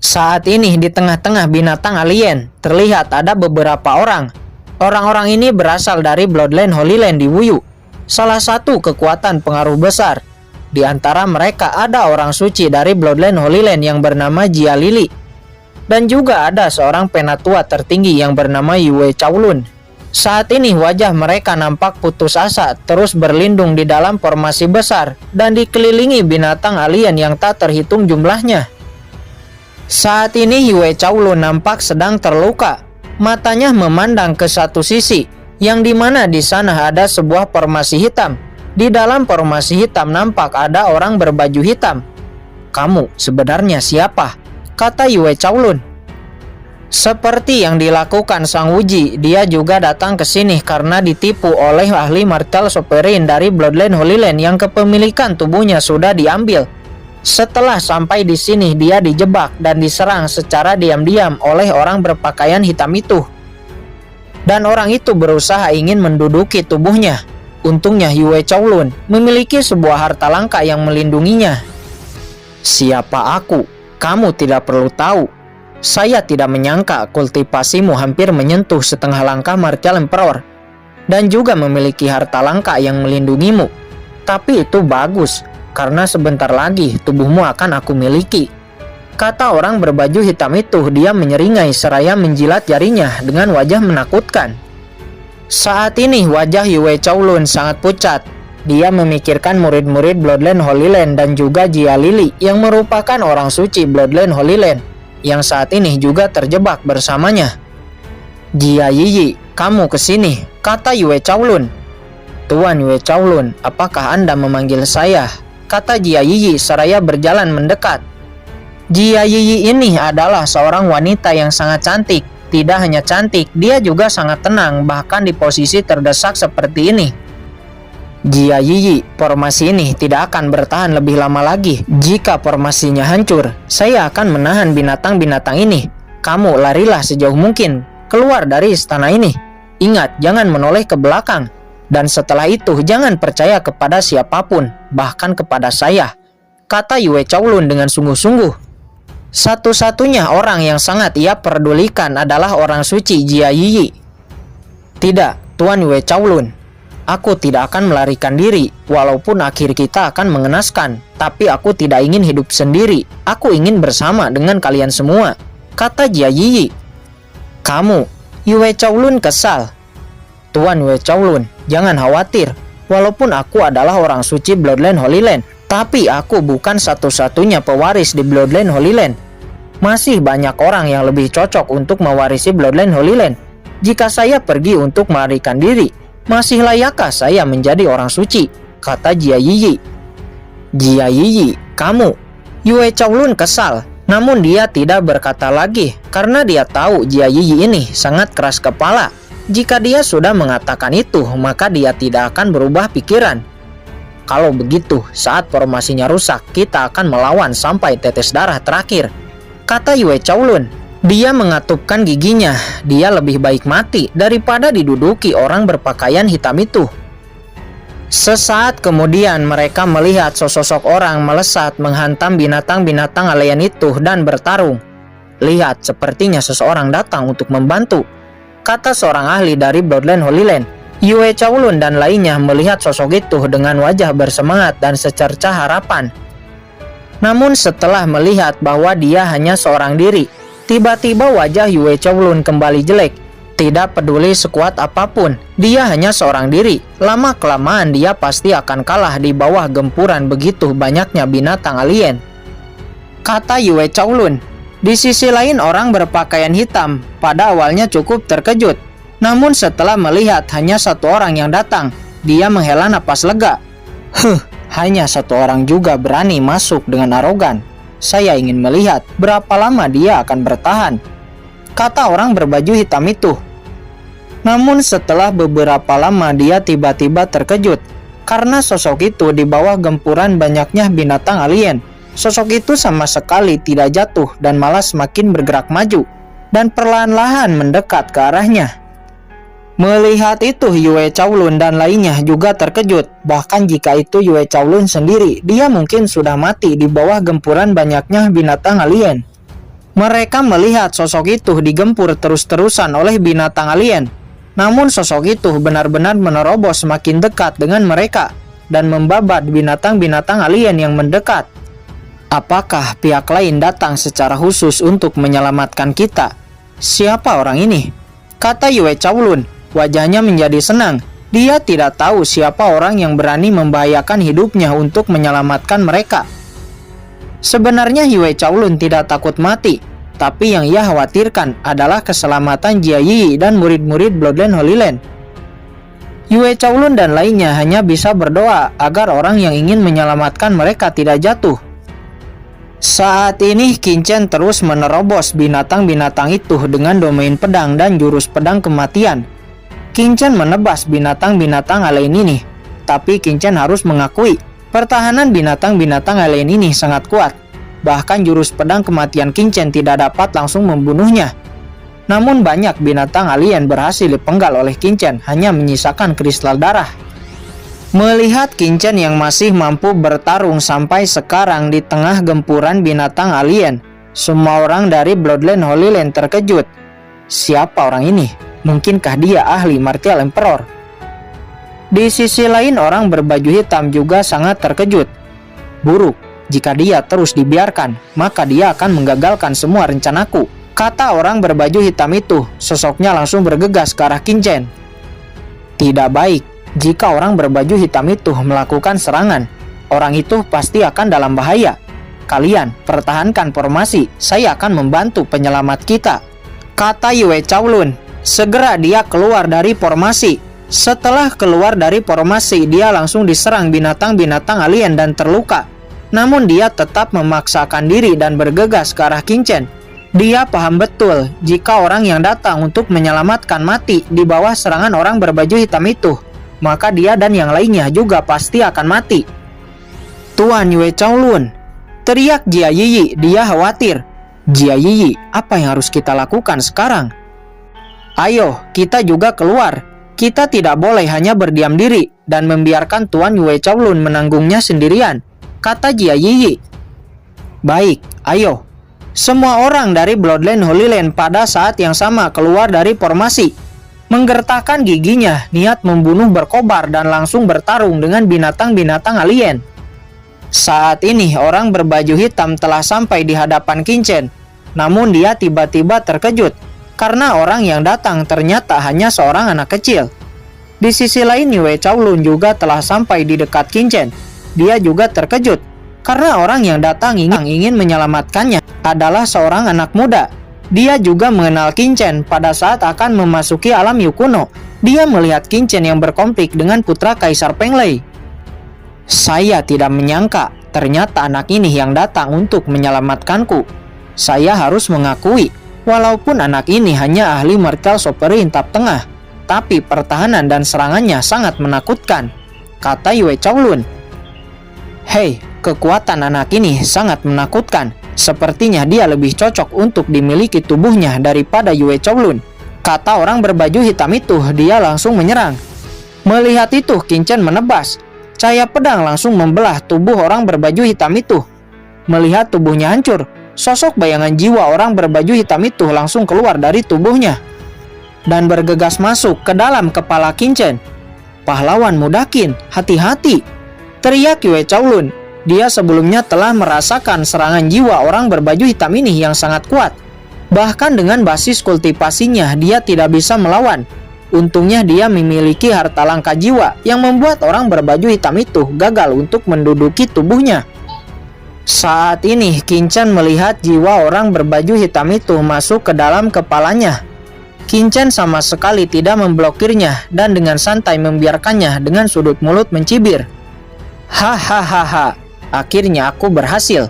Saat ini di tengah-tengah binatang alien, terlihat ada beberapa orang. Orang-orang ini berasal dari Bloodline Holy Land di Wuyu, salah satu kekuatan pengaruh besar. Di antara mereka ada orang suci dari Bloodline Holy Land yang bernama Jia Lili. Dan juga ada seorang penatua tertinggi yang bernama Yue Chaolun. Saat ini wajah mereka nampak putus asa, terus berlindung di dalam formasi besar dan dikelilingi binatang alien yang tak terhitung jumlahnya. Saat ini Yue Chaolun nampak sedang terluka. Matanya memandang ke satu sisi, yang dimana di sana ada sebuah formasi hitam. Di dalam formasi hitam nampak ada orang berbaju hitam. "Kamu sebenarnya siapa?" kata Yue Chaolun. Seperti yang dilakukan Sang Wuji, dia juga datang ke sini karena ditipu oleh ahli martial sovereign dari Bloodline Holy Land yang kepemilikan tubuhnya sudah diambil. Setelah sampai di sini, dia dijebak dan diserang secara diam-diam oleh orang berpakaian hitam itu. Dan orang itu berusaha ingin menduduki tubuhnya. Untungnya Yue Chaolun memiliki sebuah harta langka yang melindunginya. "Siapa aku? Kamu tidak perlu tahu. Saya tidak menyangka kultivasimu hampir menyentuh setengah langkah Martial Emperor. Dan juga memiliki harta langka yang melindungimu. Tapi itu bagus. Karena sebentar lagi tubuhmu akan aku miliki," kata orang berbaju hitam itu. Dia menyeringai seraya menjilat jarinya dengan wajah menakutkan. Saat ini wajah Yue Chaolun sangat pucat. Dia memikirkan murid-murid Bloodline Holy Land dan juga Jia Lili yang merupakan orang suci Bloodline Holy Land yang saat ini juga terjebak bersamanya. "Jia Yiyi, kamu kesini," kata Yue Chaolun. "Tuan Yue Chaolun, apakah Anda memanggil saya?" kata Jia Yiyi seraya berjalan mendekat. Jia Yiyi ini adalah seorang wanita yang sangat cantik. Tidak hanya cantik, dia juga sangat tenang bahkan di posisi terdesak seperti ini. "Jia Yiyi, formasi ini tidak akan bertahan lebih lama lagi. Jika formasinya hancur, saya akan menahan binatang-binatang ini. Kamu larilah sejauh mungkin keluar dari istana ini. Ingat, jangan menoleh ke belakang. Dan setelah itu jangan percaya kepada siapapun, bahkan kepada saya," kata Yue Chaolun dengan sungguh-sungguh. Satu-satunya orang yang sangat ia pedulikan adalah orang suci Jia Yiyi. "Tidak, Tuan Yue Chaolun. Aku tidak akan melarikan diri, walaupun akhir kita akan mengenaskan. Tapi aku tidak ingin hidup sendiri. Aku ingin bersama dengan kalian semua," kata Jia Yiyi. "Kamu," Yue Chaolun kesal. "Tuan Yue Chaolun, jangan khawatir. Walaupun aku adalah orang suci Bloodline Holy Land, tapi aku bukan satu-satunya pewaris di Bloodline Holy Land. Masih banyak orang yang lebih cocok untuk mewarisi Bloodline Holy Land. Jika saya pergi untuk melarikan diri, masih layakkah saya menjadi orang suci?" kata Jia Yiyi. "Jia Yiyi, kamu," Yue Chaolun kesal. Namun dia tidak berkata lagi karena dia tahu Jia Yiyi ini sangat keras kepala. Jika dia sudah mengatakan itu, maka dia tidak akan berubah pikiran. "Kalau begitu, saat formasinya rusak, kita akan melawan sampai tetes darah terakhir," kata Yue Chaolun. Dia mengatupkan giginya. Dia lebih baik mati daripada diduduki orang berpakaian hitam itu. Sesaat kemudian mereka melihat sesosok orang melesat menghantam binatang-binatang alien itu dan bertarung. "Lihat, sepertinya seseorang datang untuk membantu," kata seorang ahli dari Bloodline Holy Land. Yue Chaolun dan lainnya melihat sosok itu dengan wajah bersemangat dan secerca harapan. Namun setelah melihat bahwa dia hanya seorang diri, tiba-tiba wajah Yue Chaolun kembali jelek. Tidak peduli sekuat apapun, dia hanya seorang diri. Lama-kelamaan dia pasti akan kalah di bawah gempuran begitu banyaknya binatang alien, kata Yue Chaolun. Di sisi lain, orang berpakaian hitam pada awalnya cukup terkejut. Namun setelah melihat hanya satu orang yang datang, dia menghela napas lega. Hanya satu orang juga berani masuk dengan arogan. Saya ingin melihat berapa lama dia akan bertahan," kata orang berbaju hitam itu. Namun setelah beberapa lama dia tiba-tiba terkejut karena sosok itu di bawah gempuran banyaknya binatang alien. Sosok itu sama sekali tidak jatuh dan malah semakin bergerak maju dan perlahan-lahan mendekat ke arahnya. Melihat itu, Yue Chaolun dan lainnya juga terkejut. Bahkan jika itu Yue Chaolun sendiri, dia mungkin sudah mati di bawah gempuran banyaknya binatang alien. Mereka melihat sosok itu digempur terus-terusan oleh binatang alien. Namun sosok itu benar-benar menerobos semakin dekat dengan mereka dan membabat binatang-binatang alien yang mendekat. Apakah pihak lain datang secara khusus untuk menyelamatkan kita? Siapa orang ini? Kata Yue Chaolun. Wajahnya menjadi senang. Dia tidak tahu siapa orang yang berani membahayakan hidupnya untuk menyelamatkan mereka. Sebenarnya Yue Chaolun tidak takut mati, tapi yang ia khawatirkan adalah keselamatan Jia Yi dan murid-murid Bloodline Holy Land. Yue Chaolun dan lainnya hanya bisa berdoa agar orang yang ingin menyelamatkan mereka tidak jatuh. Saat ini Qin Chen terus menerobos binatang-binatang itu dengan domain pedang dan jurus pedang kematian. Qin Chen menebas binatang-binatang alien ini, tapi Qin Chen harus mengakui pertahanan binatang-binatang alien ini sangat kuat. Bahkan jurus pedang kematian Qin Chen tidak dapat langsung membunuhnya. Namun banyak binatang alien berhasil dipenggal oleh Qin Chen, hanya menyisakan kristal darah. Melihat Qin Chen yang masih mampu bertarung sampai sekarang di tengah gempuran binatang alien, semua orang dari Bloodline Holy Land terkejut. Siapa orang ini? Mungkinkah dia ahli Martial Emperor? Di sisi lain, orang berbaju hitam juga sangat terkejut. Buruk, jika dia terus dibiarkan, maka dia akan menggagalkan semua rencanaku, kata orang berbaju hitam itu. Sosoknya langsung bergegas ke arah Qin Chen. Tidak baik, jika orang berbaju hitam itu melakukan serangan, orang itu pasti akan dalam bahaya. Kalian pertahankan formasi, saya akan membantu penyelamat kita, kata Yue Chaolun. Segera dia keluar dari formasi. Setelah keluar dari formasi, dia langsung diserang binatang-binatang alien dan terluka. Namun dia tetap memaksakan diri dan bergegas ke arah Qin Chen. Dia paham betul jika orang yang datang untuk menyelamatkan mati di bawah serangan orang berbaju hitam itu, maka dia dan yang lainnya juga pasti akan mati. Tuan Yue Chaolun, teriak Jia Yi. Dia khawatir. Jia Yi, apa yang harus kita lakukan sekarang? Ayo, kita juga keluar. Kita tidak boleh hanya berdiam diri dan membiarkan Tuan Yue Chaolun menanggungnya sendirian, kata Jia Yi. Baik, ayo. Semua orang dari Bloodline Holy Land pada saat yang sama keluar dari formasi. Menggertakkan giginya, niat membunuh berkobar dan langsung bertarung dengan binatang-binatang alien. Saat ini orang berbaju hitam telah sampai di hadapan Qin Chen. Namun dia tiba-tiba terkejut karena orang yang datang ternyata hanya seorang anak kecil. Di sisi lain, Yue Chaolun juga telah sampai di dekat Qin Chen. Dia juga terkejut karena orang yang datang ingin menyelamatkannya adalah seorang anak muda. Dia juga mengenal Qin Chen pada saat akan memasuki alam Yu kuno. Dia melihat Qin Chen yang berkonflik dengan putra Kaisar Peng Lei. Saya tidak menyangka ternyata anak ini yang datang untuk menyelamatkanku. Saya harus mengakui, walaupun anak ini hanya ahli martial sovereign tahap tengah, tapi pertahanan dan serangannya sangat menakutkan, kata Yue Chaolun. Hei, kekuatan anak ini sangat menakutkan. Sepertinya dia lebih cocok untuk dimiliki tubuhnya daripada Yue Chaolun, kata orang berbaju hitam itu. Dia langsung menyerang. Melihat itu, Qin Chen menebas. Cahaya pedang langsung membelah tubuh orang berbaju hitam itu. Melihat tubuhnya hancur, sosok bayangan jiwa orang berbaju hitam itu langsung keluar dari tubuhnya dan bergegas masuk ke dalam kepala Qin Chen. Pahlawan muda Qin, hati-hati, teriak Yue Chaolun. Dia sebelumnya telah merasakan serangan jiwa orang berbaju hitam ini yang sangat kuat. Bahkan dengan basis kultivasinya, dia tidak bisa melawan. Untungnya dia memiliki harta langka jiwa yang membuat orang berbaju hitam itu gagal untuk menduduki tubuhnya. Saat ini Qin Chen melihat jiwa orang berbaju hitam itu masuk ke dalam kepalanya. Qin Chen sama sekali tidak memblokirnya dan dengan santai membiarkannya dengan sudut mulut mencibir. Hahaha, akhirnya aku berhasil.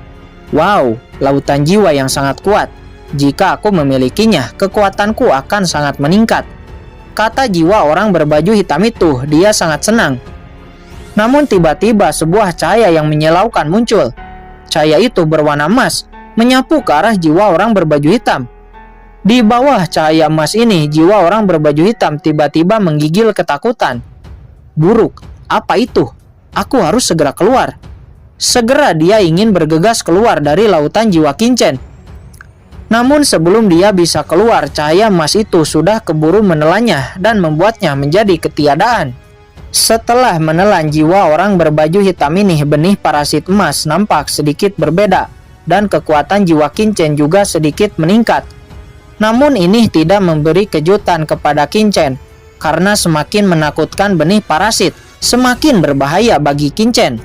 Wow, lautan jiwa yang sangat kuat. Jika aku memilikinya, kekuatanku akan sangat meningkat, kata jiwa orang berbaju hitam itu. Dia sangat senang. Namun tiba-tiba sebuah cahaya yang menyilaukan muncul. Cahaya itu berwarna emas, menyapu ke arah jiwa orang berbaju hitam. Di bawah cahaya emas ini, jiwa orang berbaju hitam tiba-tiba menggigil ketakutan. Buruk, apa itu? Aku harus segera keluar. Segera dia ingin bergegas keluar dari lautan jiwa Qin Chen. Namun sebelum dia bisa keluar, cahaya emas itu sudah keburu menelannya dan membuatnya menjadi ketiadaan. Setelah menelan jiwa orang berbaju hitam ini, benih parasit emas nampak sedikit berbeda dan kekuatan jiwa Qin-Chen juga sedikit meningkat. Namun ini tidak memberi kejutan kepada Qin-Chen, karena semakin menakutkan benih parasit, semakin berbahaya bagi Qin-Chen.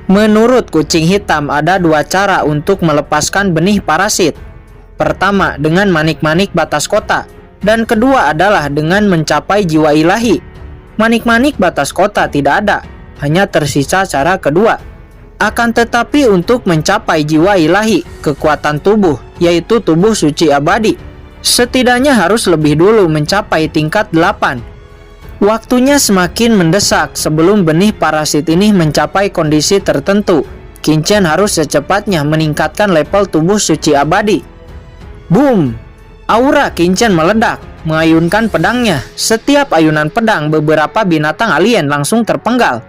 Menurut kucing hitam, ada dua cara untuk melepaskan benih parasit. Pertama, dengan manik-manik batas kota, dan kedua adalah dengan mencapai jiwa ilahi. Manik-manik batas kota tidak ada, hanya tersisa cara kedua. Akan tetapi untuk mencapai jiwa ilahi, kekuatan tubuh, yaitu tubuh suci abadi, setidaknya harus lebih dulu mencapai tingkat 8. Waktunya semakin mendesak. Sebelum benih parasit ini mencapai kondisi tertentu, Qin-Chen harus secepatnya meningkatkan level tubuh suci abadi. Boom! Aura Qin-Chen meledak, mengayunkan pedangnya. Setiap ayunan pedang, beberapa binatang alien langsung terpenggal.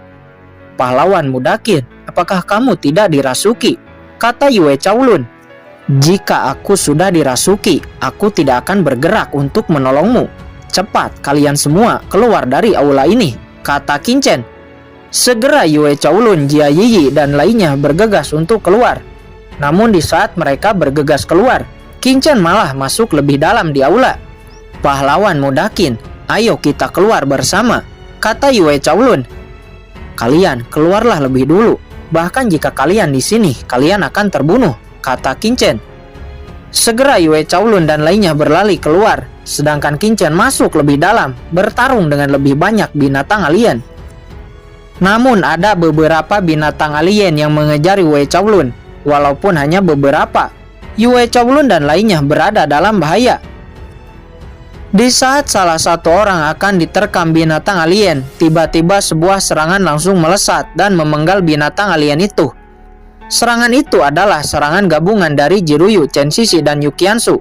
Pahlawan Mudakin, apakah kamu tidak dirasuki? Kata Yue Chaolun. Jika aku sudah dirasuki, aku tidak akan bergerak untuk menolongmu. Cepat, kalian semua keluar dari aula ini, kata Qin-Chen. Segera Yue Chaolun, Jia Yiyi, dan lainnya bergegas untuk keluar. Namun di saat mereka bergegas keluar, Qin-Chen malah masuk lebih dalam di aula. Pahlawan Mudakin, ayo kita keluar bersama, kata Yue Chaolun. Kalian keluarlah lebih dulu. Bahkan jika kalian di sini, kalian akan terbunuh, kata Qin-Chen. Segera Yue Chaolun dan lainnya berlari keluar, sedangkan Qin-Chen masuk lebih dalam, bertarung dengan lebih banyak binatang alien. Namun ada beberapa binatang alien yang mengejar Yue Chaolun, walaupun hanya beberapa. Yue Chaolun dan lainnya berada dalam bahaya. Di saat salah satu orang akan diterkam binatang alien, tiba-tiba sebuah serangan langsung melesat dan memenggal binatang alien itu. Serangan itu adalah serangan gabungan dari Jiruyu, Chen Shishi, dan Yukiansu.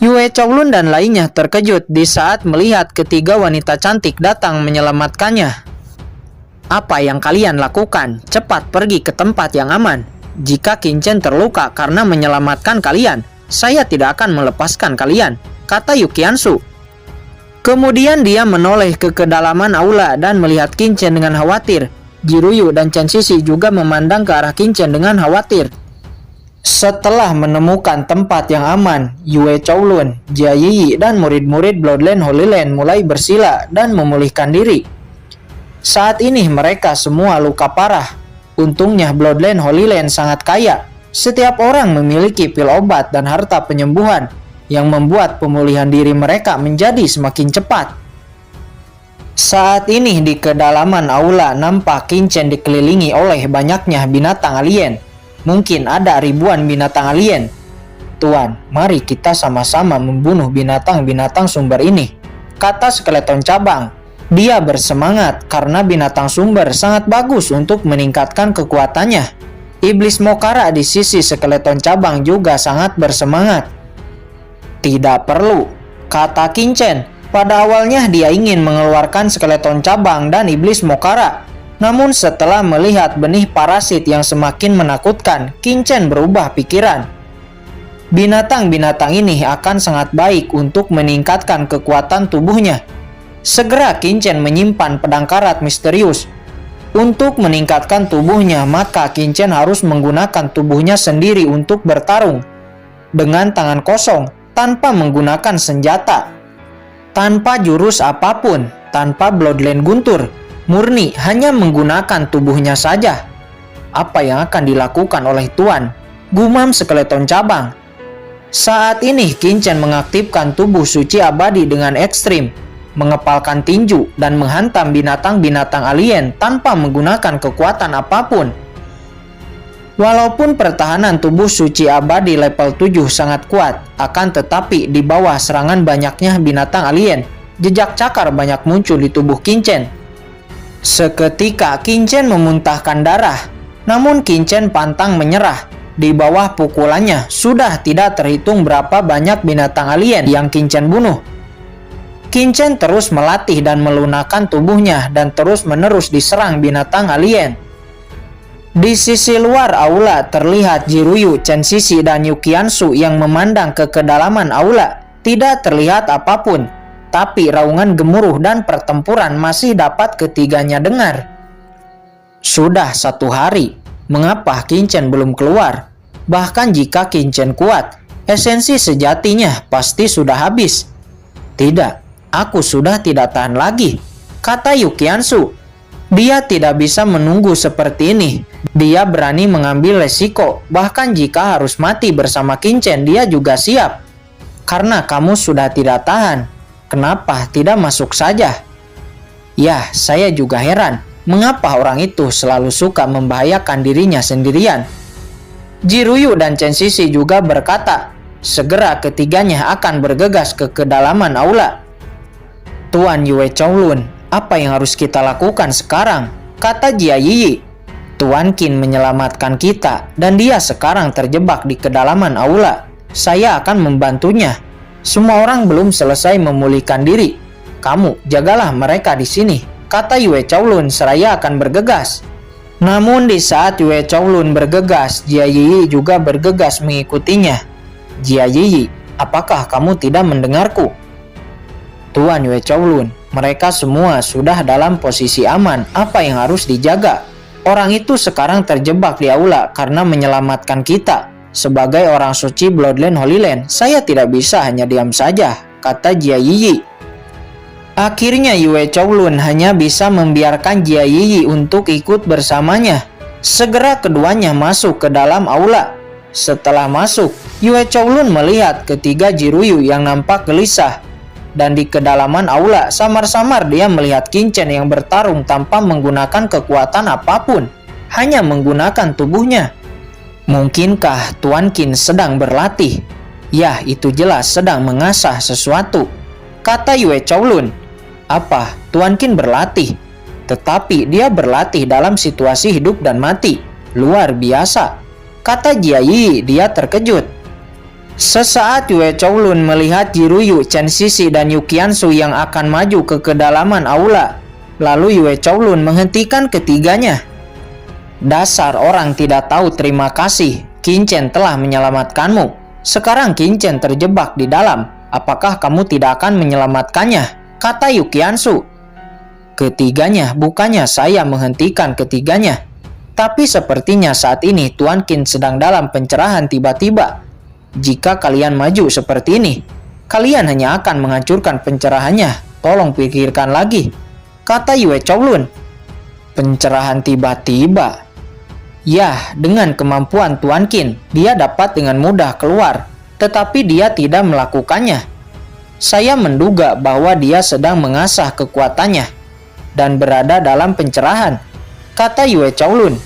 Yue Chaolun dan lainnya terkejut di saat melihat ketiga wanita cantik datang menyelamatkannya. Apa yang kalian lakukan? Cepat pergi ke tempat yang aman. Jika Qin-Chen terluka karena menyelamatkan kalian, saya tidak akan melepaskan kalian, kata Yukiansu. Kemudian dia menoleh ke kedalaman aula dan melihat Qin-Chen dengan khawatir. Jiruyu dan Chen Shishi juga memandang ke arah Qin-Chen dengan khawatir. Setelah menemukan tempat yang aman, Yue Chaolun, Jia Yiyi, dan murid-murid Bloodline Holy Land mulai bersila dan memulihkan diri. Saat ini mereka semua luka parah. Untungnya Bloodline Holy Land sangat kaya. Setiap orang memiliki pil obat dan harta penyembuhan yang membuat pemulihan diri mereka menjadi semakin cepat. Saat ini di kedalaman aula nampak Qin-Chen dikelilingi oleh banyaknya binatang alien. Mungkin ada ribuan binatang alien. Tuan, mari kita sama-sama membunuh binatang-binatang sumber ini, kata skeleton cabang. Dia bersemangat karena binatang sumber sangat bagus untuk meningkatkan kekuatannya. Iblis Mokara di sisi skeleton cabang juga sangat bersemangat. Tidak perlu, kata Qin-Chen. Pada awalnya dia ingin mengeluarkan skeleton cabang dan iblis Mokara. Namun setelah melihat benih parasit yang semakin menakutkan, Qin-Chen berubah pikiran. Binatang-binatang ini akan sangat baik untuk meningkatkan kekuatan tubuhnya. Segera Qin-Chen menyimpan pedang karat misterius. Untuk meningkatkan tubuhnya, maka Qin-Chen harus menggunakan tubuhnya sendiri untuk bertarung. Dengan tangan kosong, tanpa menggunakan senjata. Tanpa jurus apapun, tanpa bloodline guntur, murni hanya menggunakan tubuhnya saja. Apa yang akan dilakukan oleh Tuan? Gumam skeleton cabang. Saat ini Qin-Chen mengaktifkan tubuh suci abadi dengan ekstrim, mengepalkan tinju dan menghantam binatang-binatang alien tanpa menggunakan kekuatan apapun. Walaupun pertahanan tubuh suci abadi level 7 sangat kuat, akan tetapi di bawah serangan banyaknya binatang alien, jejak cakar banyak muncul di tubuh Qin-Chen. Seketika Qin-Chen memuntahkan darah, namun Qin-Chen pantang menyerah. Di bawah pukulannya sudah tidak terhitung berapa banyak binatang alien yang Qin-Chen bunuh. Qin-Chen terus melatih dan melunakkan tubuhnya dan terus-menerus diserang binatang alien. Di sisi luar aula terlihat Jiruyu, Chen Shishi, dan Yukiansu yang memandang ke kedalaman aula. Tidak terlihat apapun, tapi raungan gemuruh dan pertempuran masih dapat ketiganya dengar. Sudah 1 hari, mengapa Qinchen belum keluar? Bahkan jika Qinchen kuat, esensi sejatinya pasti sudah habis. Tidak, aku sudah tidak tahan lagi, kata Yukiansu. Dia tidak bisa menunggu seperti ini. Dia berani mengambil resiko, bahkan jika harus mati bersama Qinchen, dia juga siap. Karena kamu sudah tidak tahan, kenapa tidak masuk saja? Ya, saya juga heran, mengapa orang itu selalu suka membahayakan dirinya sendirian. Jiruyu dan Chen Shishi juga berkata, segera ketiganya akan bergegas ke kedalaman aula. Tuan Yue Chowlun, apa yang harus kita lakukan sekarang? Kata Jia Yiyi. Tuan Qin menyelamatkan kita dan dia sekarang terjebak di kedalaman aula. Saya akan membantunya. Semua orang belum selesai memulihkan diri. Kamu jagalah mereka di sini, kata Yue Chowlun seraya akan bergegas. Namun di saat Yue Chowlun bergegas, Jia Yiyi juga bergegas mengikutinya. Jia Yiyi, apakah kamu tidak mendengarku? Tuan Yue Chowlun, mereka semua sudah dalam posisi aman. Apa yang harus dijaga? Orang itu sekarang terjebak di aula karena menyelamatkan kita. Sebagai orang suci Bloodline Holy Land, saya tidak bisa hanya diam saja, kata Jia Yiyi. Akhirnya Yue Chowlun hanya bisa membiarkan Jia Yiyi untuk ikut bersamanya. Segera keduanya masuk ke dalam aula. Setelah masuk, Yue Chowlun melihat ketiga Jiruyu yang nampak gelisah. Dan di kedalaman aula, samar-samar dia melihat Qinchen yang bertarung tanpa menggunakan kekuatan apapun, hanya menggunakan tubuhnya. Mungkinkah Tuan Qin sedang berlatih? Ya, itu jelas sedang mengasah sesuatu, kata Yue Chowlun. Apa? Tuan Qin berlatih? Tetapi dia berlatih dalam situasi hidup dan mati. Luar biasa, kata Jia Yiyi. Dia terkejut. Sesaat Yue Chowlun melihat Jiruyu, Chen Shishi, dan Yukiansu yang akan maju ke kedalaman aula. Lalu Yue Chowlun menghentikan ketiganya. Dasar orang tidak tahu terima kasih, Qinchen telah menyelamatkanmu. Sekarang Qinchen terjebak di dalam. Apakah kamu tidak akan menyelamatkannya? Kata Yukiansu. Ketiganya, bukannya saya menghentikan ketiganya. Tapi sepertinya saat ini Tuan Qin sedang dalam pencerahan tiba-tiba. Jika kalian maju seperti ini, kalian hanya akan menghancurkan pencerahannya. Tolong pikirkan lagi, kata Yue Chowlun. Pencerahan tiba-tiba? Ya, dengan kemampuan Tuan Qin, dia dapat dengan mudah keluar, tetapi dia tidak melakukannya. Saya menduga bahwa dia sedang mengasah kekuatannya dan berada dalam pencerahan, kata Yue Chowlun.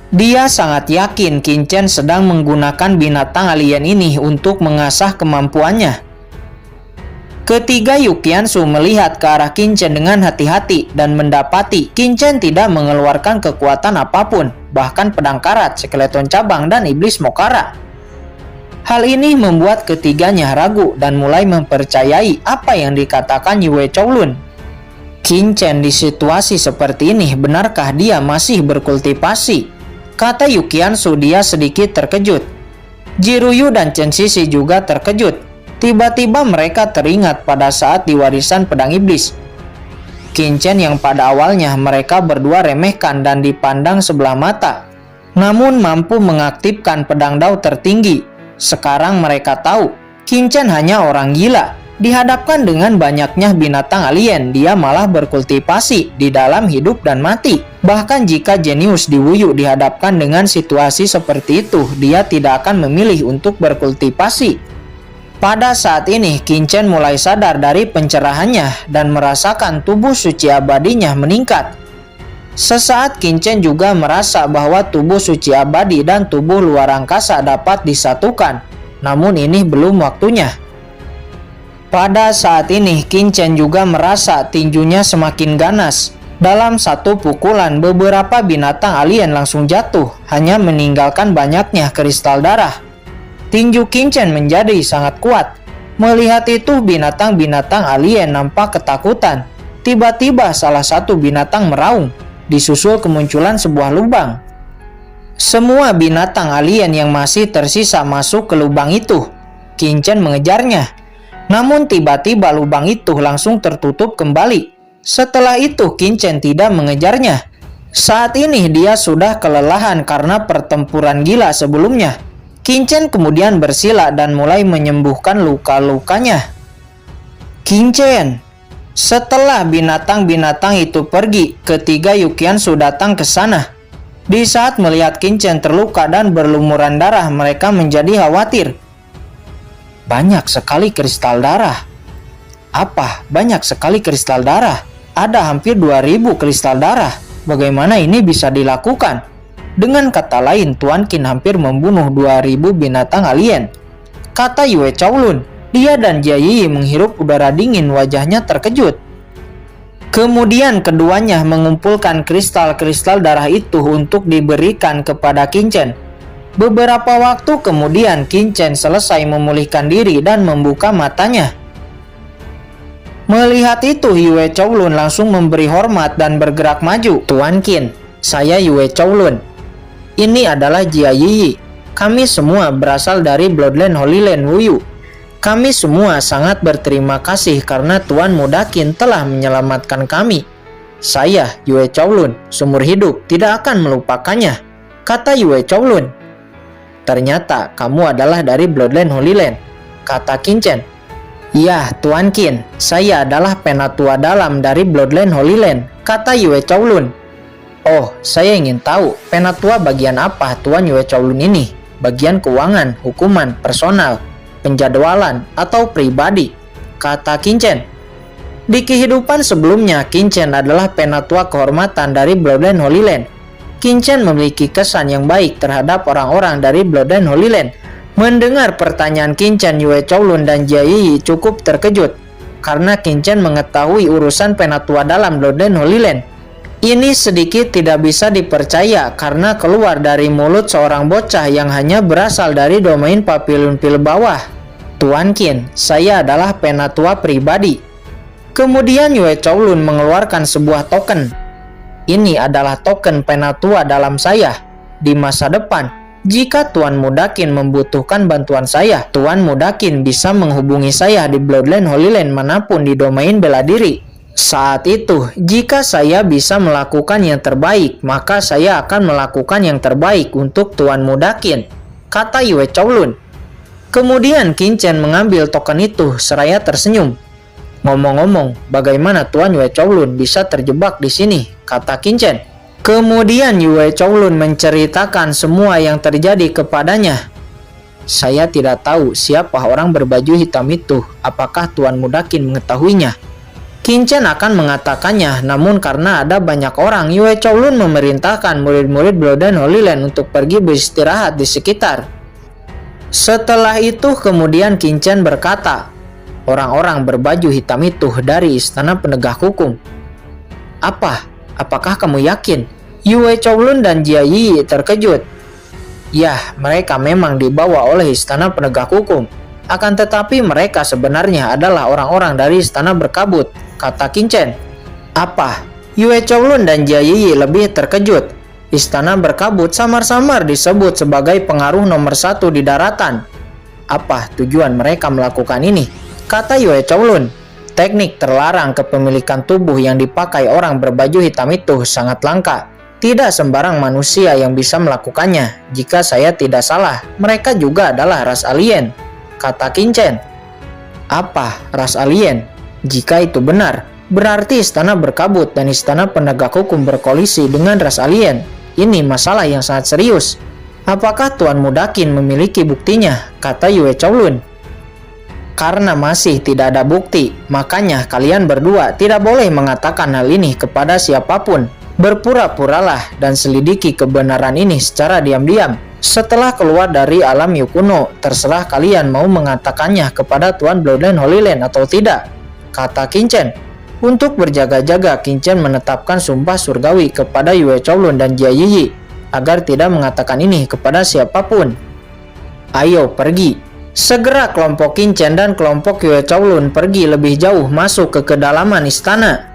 Dia sangat yakin Qinchen sedang menggunakan binatang alien ini untuk mengasah kemampuannya. Ketiga Yukiansu melihat ke arah Qinchen dengan hati-hati dan mendapati Qinchen tidak mengeluarkan kekuatan apapun, bahkan pedang karat, skeleton cabang, dan iblis Mokara. Hal ini membuat ketiganya ragu dan mulai mempercayai apa yang dikatakan Yue Chowlun. Qinchen di situasi seperti ini, benarkah dia masih berkultivasi? Kata Yukiansu. Dia sedikit terkejut. Jiruyu dan Chen Shishi juga terkejut. Tiba-tiba mereka teringat pada saat di warisan pedang iblis. Qinchen yang pada awalnya mereka berdua remehkan dan dipandang sebelah mata, namun mampu mengaktifkan pedang dao tertinggi. Sekarang mereka tahu Qinchen hanya orang gila. Dihadapkan dengan banyaknya binatang alien, dia malah berkultivasi di dalam hidup dan mati. Bahkan jika jenius di Wuyu dihadapkan dengan situasi seperti itu, dia tidak akan memilih untuk berkultivasi. Pada saat ini, Qinchen mulai sadar dari pencerahannya dan merasakan tubuh suci abadinya meningkat. Sesaat Qinchen juga merasa bahwa tubuh suci abadi dan tubuh luar angkasa dapat disatukan. Namun ini belum waktunya. Pada saat ini, Qinchen juga merasa tinjunya semakin ganas. Dalam satu pukulan, beberapa binatang alien langsung jatuh, hanya meninggalkan banyaknya kristal darah. Tinju Qinchen menjadi sangat kuat. Melihat itu, binatang-binatang alien nampak ketakutan. Tiba-tiba salah satu binatang meraung, disusul kemunculan sebuah lubang. Semua binatang alien yang masih tersisa masuk ke lubang itu. Qin-Chen mengejarnya. Namun tiba-tiba lubang itu langsung tertutup kembali. Setelah itu Qin-Chen tidak mengejarnya. Saat ini dia sudah kelelahan karena pertempuran gila sebelumnya. Qin-Chen kemudian bersila dan mulai menyembuhkan luka-lukanya. Qin-Chen. Setelah binatang-binatang itu pergi, ketiga Yuqiansu datang ke sana. Di saat melihat Qin-Chen terluka dan berlumuran darah, mereka menjadi khawatir. Banyak sekali kristal darah. Apa? Banyak sekali kristal darah? Ada hampir 2000 kristal darah. Bagaimana ini bisa dilakukan? Dengan kata lain, Tuan Qin hampir membunuh 2000 binatang alien. Kata Yue Chaolun. Dia dan Jia Yi menghirup udara dingin, wajahnya terkejut. Kemudian keduanya mengumpulkan kristal-kristal darah itu untuk diberikan kepada Qin-Chen. Beberapa waktu kemudian Qin-Chen selesai memulihkan diri dan membuka matanya. Melihat itu, Yue Chaolun langsung memberi hormat dan bergerak maju. Tuan Qin, saya Yue Chaolun. Ini adalah Jia Yi. Kami semua berasal dari Bloodline Holy Land Wuyu. Kami semua sangat berterima kasih karena Tuan Muda Qin telah menyelamatkan kami. Saya, Yue Chaolun, seumur hidup tidak akan melupakannya, kata Yue Chaolun. Ternyata kamu adalah dari Bloodline Holy Land, kata Qin-Chen. Ya, Tuan Qin, saya adalah penatua dalam dari Bloodline Holy Land, kata Yue Chaolun. Oh, saya ingin tahu, penatua bagian apa Tuan Yue Chaolun ini? Bagian keuangan, hukuman, personal, penjadwalan, atau pribadi, kata Qin-Chen. Di kehidupan sebelumnya, Qin-Chen adalah penatua kehormatan dari Bloodline Holy Land. Qin-Chen memiliki kesan yang baik terhadap orang-orang dari Bloodline Holy Land. Mendengar pertanyaan Qin-Chen, Yue Chaolun dan Jia Yi cukup terkejut karena Qin-Chen mengetahui urusan penatua dalam Bloodline Holy Land. Ini sedikit tidak bisa dipercaya karena keluar dari mulut seorang bocah yang hanya berasal dari domain Papillon Pil bawah. Tuan Qin, saya adalah penatua pribadi. Kemudian Yue Chaolun mengeluarkan sebuah token. Ini adalah token penatua dalam saya. Di masa depan, jika Tuan Muda Qin membutuhkan bantuan saya, Tuan Muda Qin bisa menghubungi saya di Bloodline Holy Land manapun di domain bela diri. Saat itu, jika saya bisa melakukan yang terbaik, maka saya akan melakukan yang terbaik untuk Tuan Muda Qin, kata Yue Chaolun. Kemudian Qin-Chen mengambil token itu seraya tersenyum. Ngomong-ngomong, bagaimana Tuan Yue Chaolun bisa terjebak di sini, kata Qin-Chen. Kemudian Yue Chaolun menceritakan semua yang terjadi kepadanya. Saya tidak tahu siapa orang berbaju hitam itu, apakah Tuan Muda Qin mengetahuinya? Qin-Chen akan mengatakannya, namun karena ada banyak orang, Yue Chaolun memerintahkan murid-murid Bloodline Holy Land untuk pergi beristirahat di sekitar. Setelah itu kemudian Qin-Chen berkata, orang-orang berbaju hitam itu dari Istana Penegak Hukum. Apakah kamu yakin? Yue Chaolun dan Jia Yi terkejut. Ya, mereka memang dibawa oleh Istana Penegak Hukum. Akan tetapi mereka sebenarnya adalah orang-orang dari Istana Berkabut, kata Qin-Chen. Apa? Yue Chaolun dan Jia Yi lebih terkejut. Istana Berkabut samar-samar disebut sebagai pengaruh nomor 1 di daratan. Apa tujuan mereka melakukan ini? Kata Yue Chaolun. Teknik terlarang kepemilikan tubuh yang dipakai orang berbaju hitam itu sangat langka. Tidak sembarang manusia yang bisa melakukannya. Jika saya tidak salah, mereka juga adalah ras alien, kata Qin-Chen. Apa? Ras alien? Jika itu benar, berarti Istana Berkabut dan Istana Penegak Hukum berkolisi dengan ras alien. Ini masalah yang sangat serius. Apakah Tuan Muda Qin memiliki buktinya? Kata Yue Chaolun. Karena masih tidak ada bukti, makanya kalian berdua tidak boleh mengatakan hal ini kepada siapapun. Berpura-puralah dan selidiki kebenaran ini secara diam-diam. Setelah keluar dari alam Yukuno, terserah kalian mau mengatakannya kepada Tuan Bloodline Holy Land atau tidak, kata Qin-Chen. Untuk berjaga-jaga, Qin-Chen menetapkan sumpah surgawi kepada Yue Chaolun dan Jia Yi agar tidak mengatakan ini kepada siapapun. Ayo pergi. Segera kelompok Qin-Chen dan kelompok Yue Chaolun pergi lebih jauh masuk ke kedalaman istana.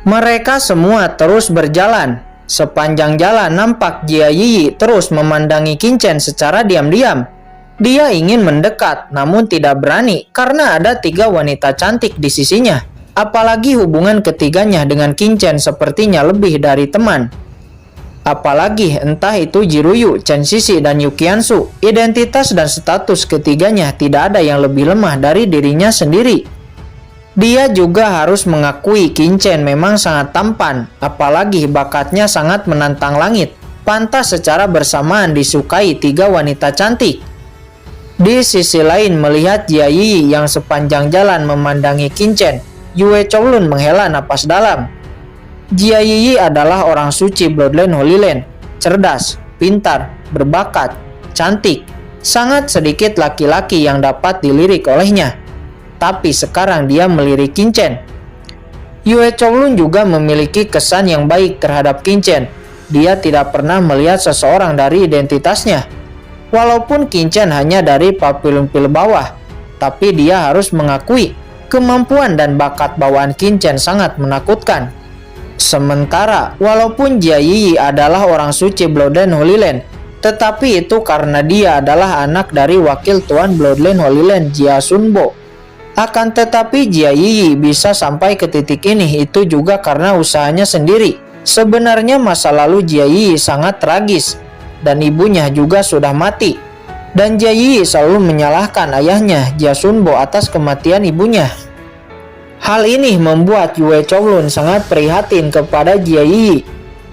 Mereka semua terus berjalan. Sepanjang jalan nampak Jia Yiyi terus memandangi Qin Chen secara diam-diam. Dia ingin mendekat namun tidak berani karena ada 3 wanita cantik di sisinya. Apalagi hubungan ketiganya dengan Qin Chen sepertinya lebih dari teman. Apalagi entah itu Jiruyu, Chen Sisi, dan Yu Qiansu, identitas dan status ketiganya tidak ada yang lebih lemah dari dirinya sendiri. Dia juga harus mengakui Qin Chen memang sangat tampan, apalagi bakatnya sangat menantang langit, pantas secara bersamaan disukai 3 wanita cantik. Di sisi lain melihat Jia Yiyi yang sepanjang jalan memandangi Qin Chen, Yue Chouwlun menghela napas dalam. Jia Yiyi adalah orang suci Bloodline Holy Land, cerdas, pintar, berbakat, cantik. Sangat sedikit laki-laki yang dapat dilirik olehnya. Tapi sekarang dia melirik Qin Chen. Yue Chouwlun juga memiliki kesan yang baik terhadap Qin Chen. Dia tidak pernah melihat seseorang dari identitasnya. Walaupun Qin Chen hanya dari papilun-pil bawah, tapi dia harus mengakui kemampuan dan bakat bawaan Qin Chen sangat menakutkan. Sementara, walaupun Jia Yiyi adalah orang suci Bloodline Holy Land, tetapi itu karena dia adalah anak dari wakil tuan Bloodline Holy Land Jia Sunbo. Akan tetapi Jia Yiyi bisa sampai ke titik ini itu juga karena usahanya sendiri. Sebenarnya masa lalu Jia Yiyi sangat tragis dan ibunya juga sudah mati. Dan Jia Yiyi selalu menyalahkan ayahnya Jia Sunbo atas kematian ibunya. Hal ini membuat Yue Chouwlun sangat prihatin kepada Jia Yiyi.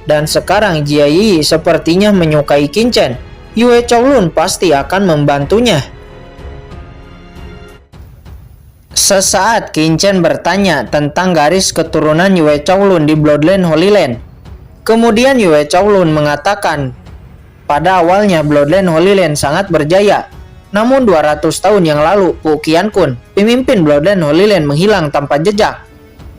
Dan sekarang Jia Yiyi sepertinya menyukai Qin Chen. Yue Chouwlun pasti akan membantunya. Sesaat Qin Chen bertanya tentang garis keturunan Yue Chouwlun di Bloodline Holy Land. Kemudian Yue Chouwlun mengatakan, pada awalnya Bloodline Holy Land sangat berjaya. Namun 200 tahun yang lalu, Pu Qiankun, pemimpin Bloodline Holy Land menghilang tanpa jejak.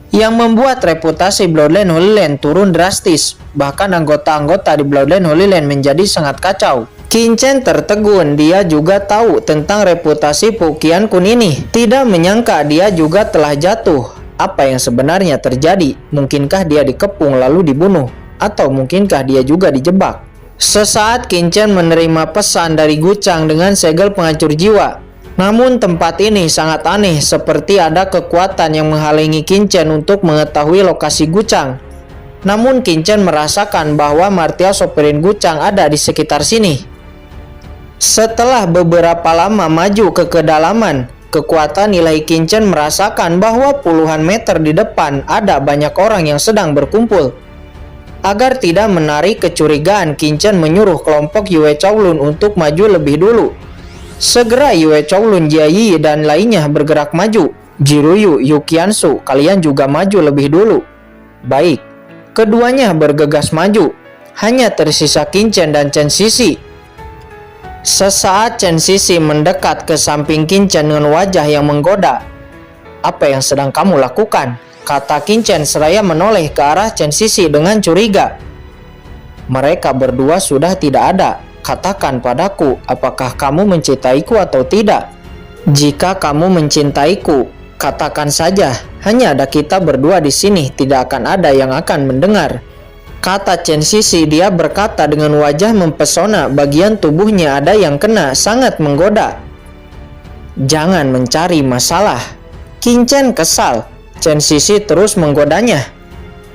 Yang membuat reputasi Bloodline Holy Land turun drastis. Bahkan anggota-anggota di Bloodline Holy Land menjadi sangat kacau. Qin Chen tertegun, dia juga tahu tentang reputasi Pu Qiankun ini. Tidak menyangka dia juga telah jatuh. Apa yang sebenarnya terjadi? Mungkinkah dia dikepung lalu dibunuh? Atau mungkinkah dia juga dijebak? Sesaat Qin Chen menerima pesan dari Gu Chang dengan segel penghancur jiwa. Namun tempat ini sangat aneh, seperti ada kekuatan yang menghalangi Qin Chen untuk mengetahui lokasi Gu Chang. Namun Qin Chen merasakan bahwa martial sovereign Gu Chang ada di sekitar sini. Setelah beberapa lama maju ke kedalaman, kekuatan ilahi Qin Chen merasakan bahwa puluhan meter di depan ada banyak orang yang sedang berkumpul. Agar tidak menarik kecurigaan, Qin Chen menyuruh kelompok Yue Chouwlun untuk maju lebih dulu. Segera Yue Chouwlun, Jia Yiyi, dan lainnya bergerak maju. Jiruyu, Yu Qiansu, kalian juga maju lebih dulu. Baik. Keduanya bergegas maju. Hanya tersisa Qin Chen dan Chen Sisi. Sesaat Chen Sisi mendekat ke samping Qin Chen dengan wajah yang menggoda. Apa yang sedang kamu lakukan? Kata Qin Chen seraya menoleh ke arah Chen Sisi dengan curiga. Mereka berdua sudah tidak ada. Katakan padaku, apakah kamu mencintaiku atau tidak? Jika kamu mencintaiku, katakan saja. Hanya ada kita berdua di sini, tidak akan ada yang akan mendengar. Kata Chen Sisi, dia berkata dengan wajah mempesona, bagian tubuhnya ada yang kena, sangat menggoda. Jangan mencari masalah. Qin Chen kesal. Chen Sisi terus menggodanya.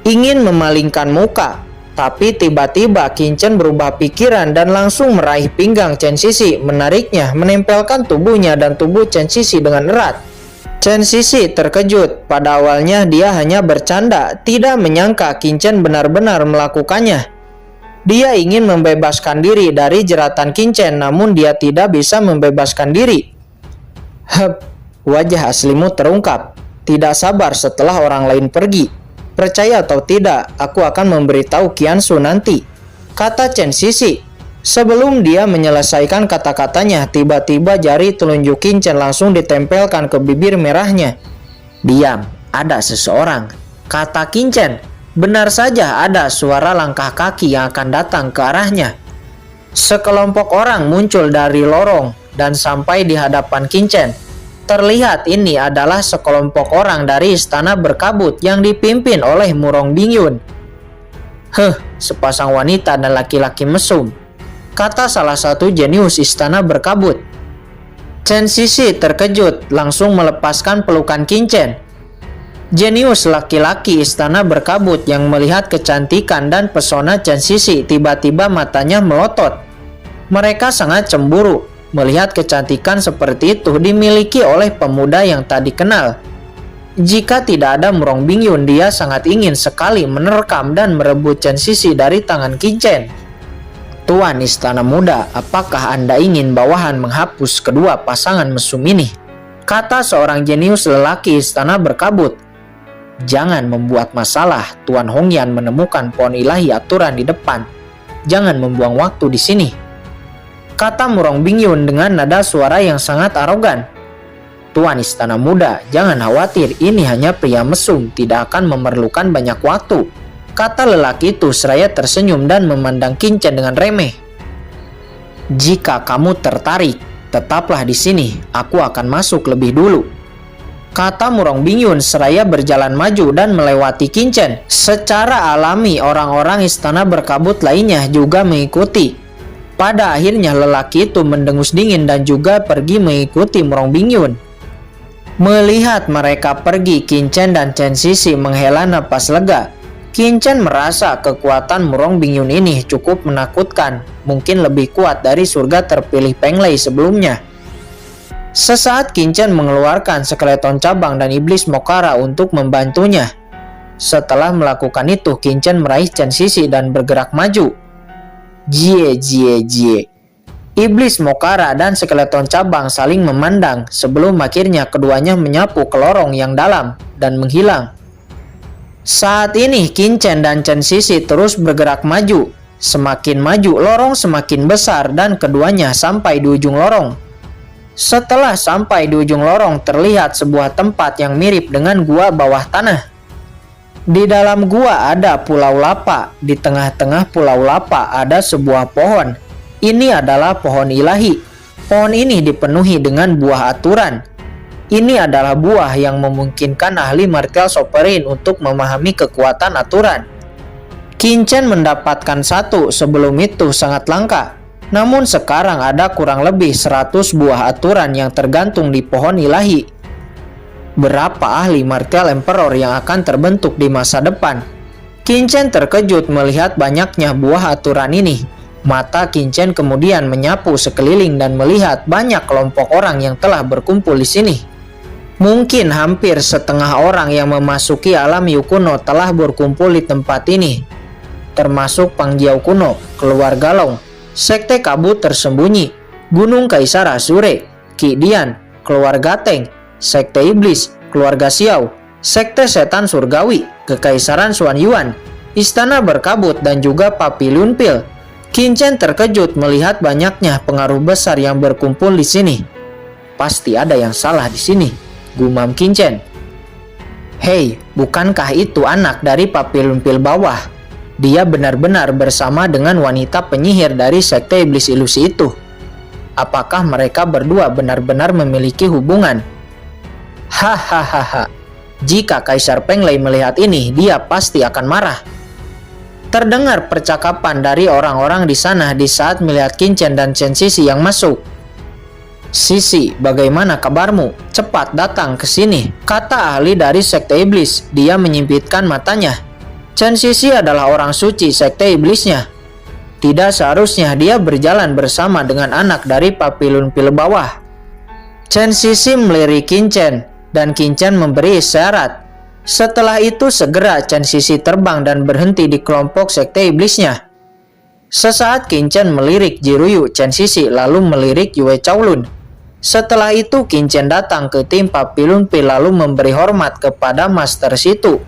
Ingin memalingkan muka. Tapi tiba-tiba Qin Chen berubah pikiran dan langsung meraih pinggang Chen Sisi, menariknya, menempelkan tubuhnya dan tubuh Chen Sisi dengan erat. Chen Sisi terkejut. Pada awalnya dia hanya bercanda, tidak menyangka Qin Chen benar-benar melakukannya. Dia ingin membebaskan diri dari jeratan Qin Chen, namun dia tidak bisa membebaskan diri. Wajah aslimu terungkap. Tidak sabar setelah orang lain pergi. Percaya atau tidak, aku akan memberitahu Qiansu nanti, kata Chen Sisi. Sebelum dia menyelesaikan kata-katanya, tiba-tiba jari telunjuk Qin Chen langsung ditempelkan ke bibir merahnya. Diam, ada seseorang, kata Qin Chen. Benar saja ada suara langkah kaki yang akan datang ke arahnya. Sekelompok orang muncul dari lorong dan sampai di hadapan Qin Chen. Terlihat ini adalah sekelompok orang dari istana berkabut yang dipimpin oleh Murong Bingyun. Sepasang wanita dan laki-laki mesum, kata salah satu jenius istana berkabut. Chen Sisi terkejut, langsung melepaskan pelukan Qin Chen. Jenius laki-laki istana berkabut yang melihat kecantikan dan pesona Chen Sisi tiba-tiba matanya melotot. Mereka sangat cemburu melihat kecantikan seperti itu dimiliki oleh pemuda yang tadi kenal. Jika tidak ada Murong Bingyun, dia sangat ingin sekali menerkam dan merebut Chen Sisi dari tangan Qin Chen. Tuan Istana Muda, apakah Anda ingin bawahan menghapus kedua pasangan mesum ini? Kata seorang jenius lelaki istana berkabut. Jangan membuat masalah, Tuan Hongyan menemukan pohon ilahi aturan di depan. Jangan membuang waktu di sini. Kata Murong Bingyun dengan nada suara yang sangat arogan. Tuan Istana Muda, jangan khawatir, ini hanya pria mesum, tidak akan memerlukan banyak waktu. Kata lelaki itu seraya tersenyum dan memandang Qin Chen dengan remeh. Jika kamu tertarik, tetaplah di sini, aku akan masuk lebih dulu. Kata Murong Bingyun seraya berjalan maju dan melewati Qin Chen. Secara alami orang-orang istana berkabut lainnya juga mengikuti. Pada akhirnya lelaki itu mendengus dingin dan juga pergi mengikuti Murong Bingyun. Melihat mereka pergi, Qin Chen dan Chen Sisi menghela napas lega. Qin Chen merasa kekuatan Murong Bingyun ini cukup menakutkan, mungkin lebih kuat dari surga terpilih Peng Lei sebelumnya. Sesaat Qin Chen mengeluarkan skeleton cabang dan iblis Mokara untuk membantunya. Setelah melakukan itu, Qin Chen meraih Chen Sisi dan bergerak maju. Jie. Iblis Mokara dan skeleton cabang saling memandang sebelum akhirnya keduanya menyapu ke lorong yang dalam dan menghilang. Saat ini Qin Chen dan Chen Sisi terus bergerak maju. Semakin maju, lorong semakin besar dan keduanya sampai di ujung lorong. Setelah sampai di ujung lorong, terlihat sebuah tempat yang mirip dengan gua bawah tanah. Di dalam gua ada Pulau Lapa. Di tengah-tengah Pulau Lapa ada sebuah pohon. Ini adalah pohon ilahi. Pohon ini dipenuhi dengan buah aturan. Ini adalah buah yang memungkinkan ahli martial sovereign untuk memahami kekuatan aturan. Qin Chen mendapatkan satu, sebelum itu sangat langka. Namun sekarang ada kurang lebih 100 buah aturan yang tergantung di pohon ilahi. Berapa ahli martial emperor yang akan terbentuk di masa depan? Qin Chen terkejut melihat banyaknya buah aturan ini. Mata Qin Chen kemudian menyapu sekeliling dan melihat banyak kelompok orang yang telah berkumpul di sini. Mungkin hampir setengah orang yang memasuki alam Yu kuno telah berkumpul di tempat ini, termasuk Pang Jiao kuno, keluarga Long, Sekte Kabut Tersembunyi, Gunung Kaisar Asure, Qi Dian, keluarga Teng, Sekte Iblis, keluarga Xiao, Sekte Setan Surgawi, Kekaisaran Xuan Yuan, Istana Berkabut, dan juga Papiliun Pil. Qin Chen terkejut melihat banyaknya pengaruh besar yang berkumpul di sini. Pasti ada yang salah di sini, gumam Qin Chen. Hei, bukankah itu anak dari Papiliun Pil bawah? Dia benar-benar bersama dengan wanita penyihir dari Sekte Iblis Ilusi itu. Apakah mereka berdua benar-benar memiliki hubungan? Hahaha. Jika Kaisar Peng Lei melihat ini, dia pasti akan marah. Terdengar percakapan dari orang-orang di sana di saat melihat Qin Chen dan Chen Sisi yang masuk. Sisi, bagaimana kabarmu? Cepat datang ke sini, kata ahli dari Sekte Iblis. Dia menyipitkan matanya. Chen Sisi adalah orang suci Sekte Iblisnya. Tidak seharusnya dia berjalan bersama dengan anak dari Papiliun Pil bawah. Chen Sisi melirik Qin Chen dan Qin Chen memberi isyarat. Setelah itu segera Chen Sisi terbang dan berhenti di kelompok Sekte Iblisnya. Sesaat Qin Chen melirik Jiruyu Chen Sisi lalu melirik Yue Chaolun. Setelah itu Qin Chen datang ke tim Papiliun Pil lalu memberi hormat kepada Master Situ.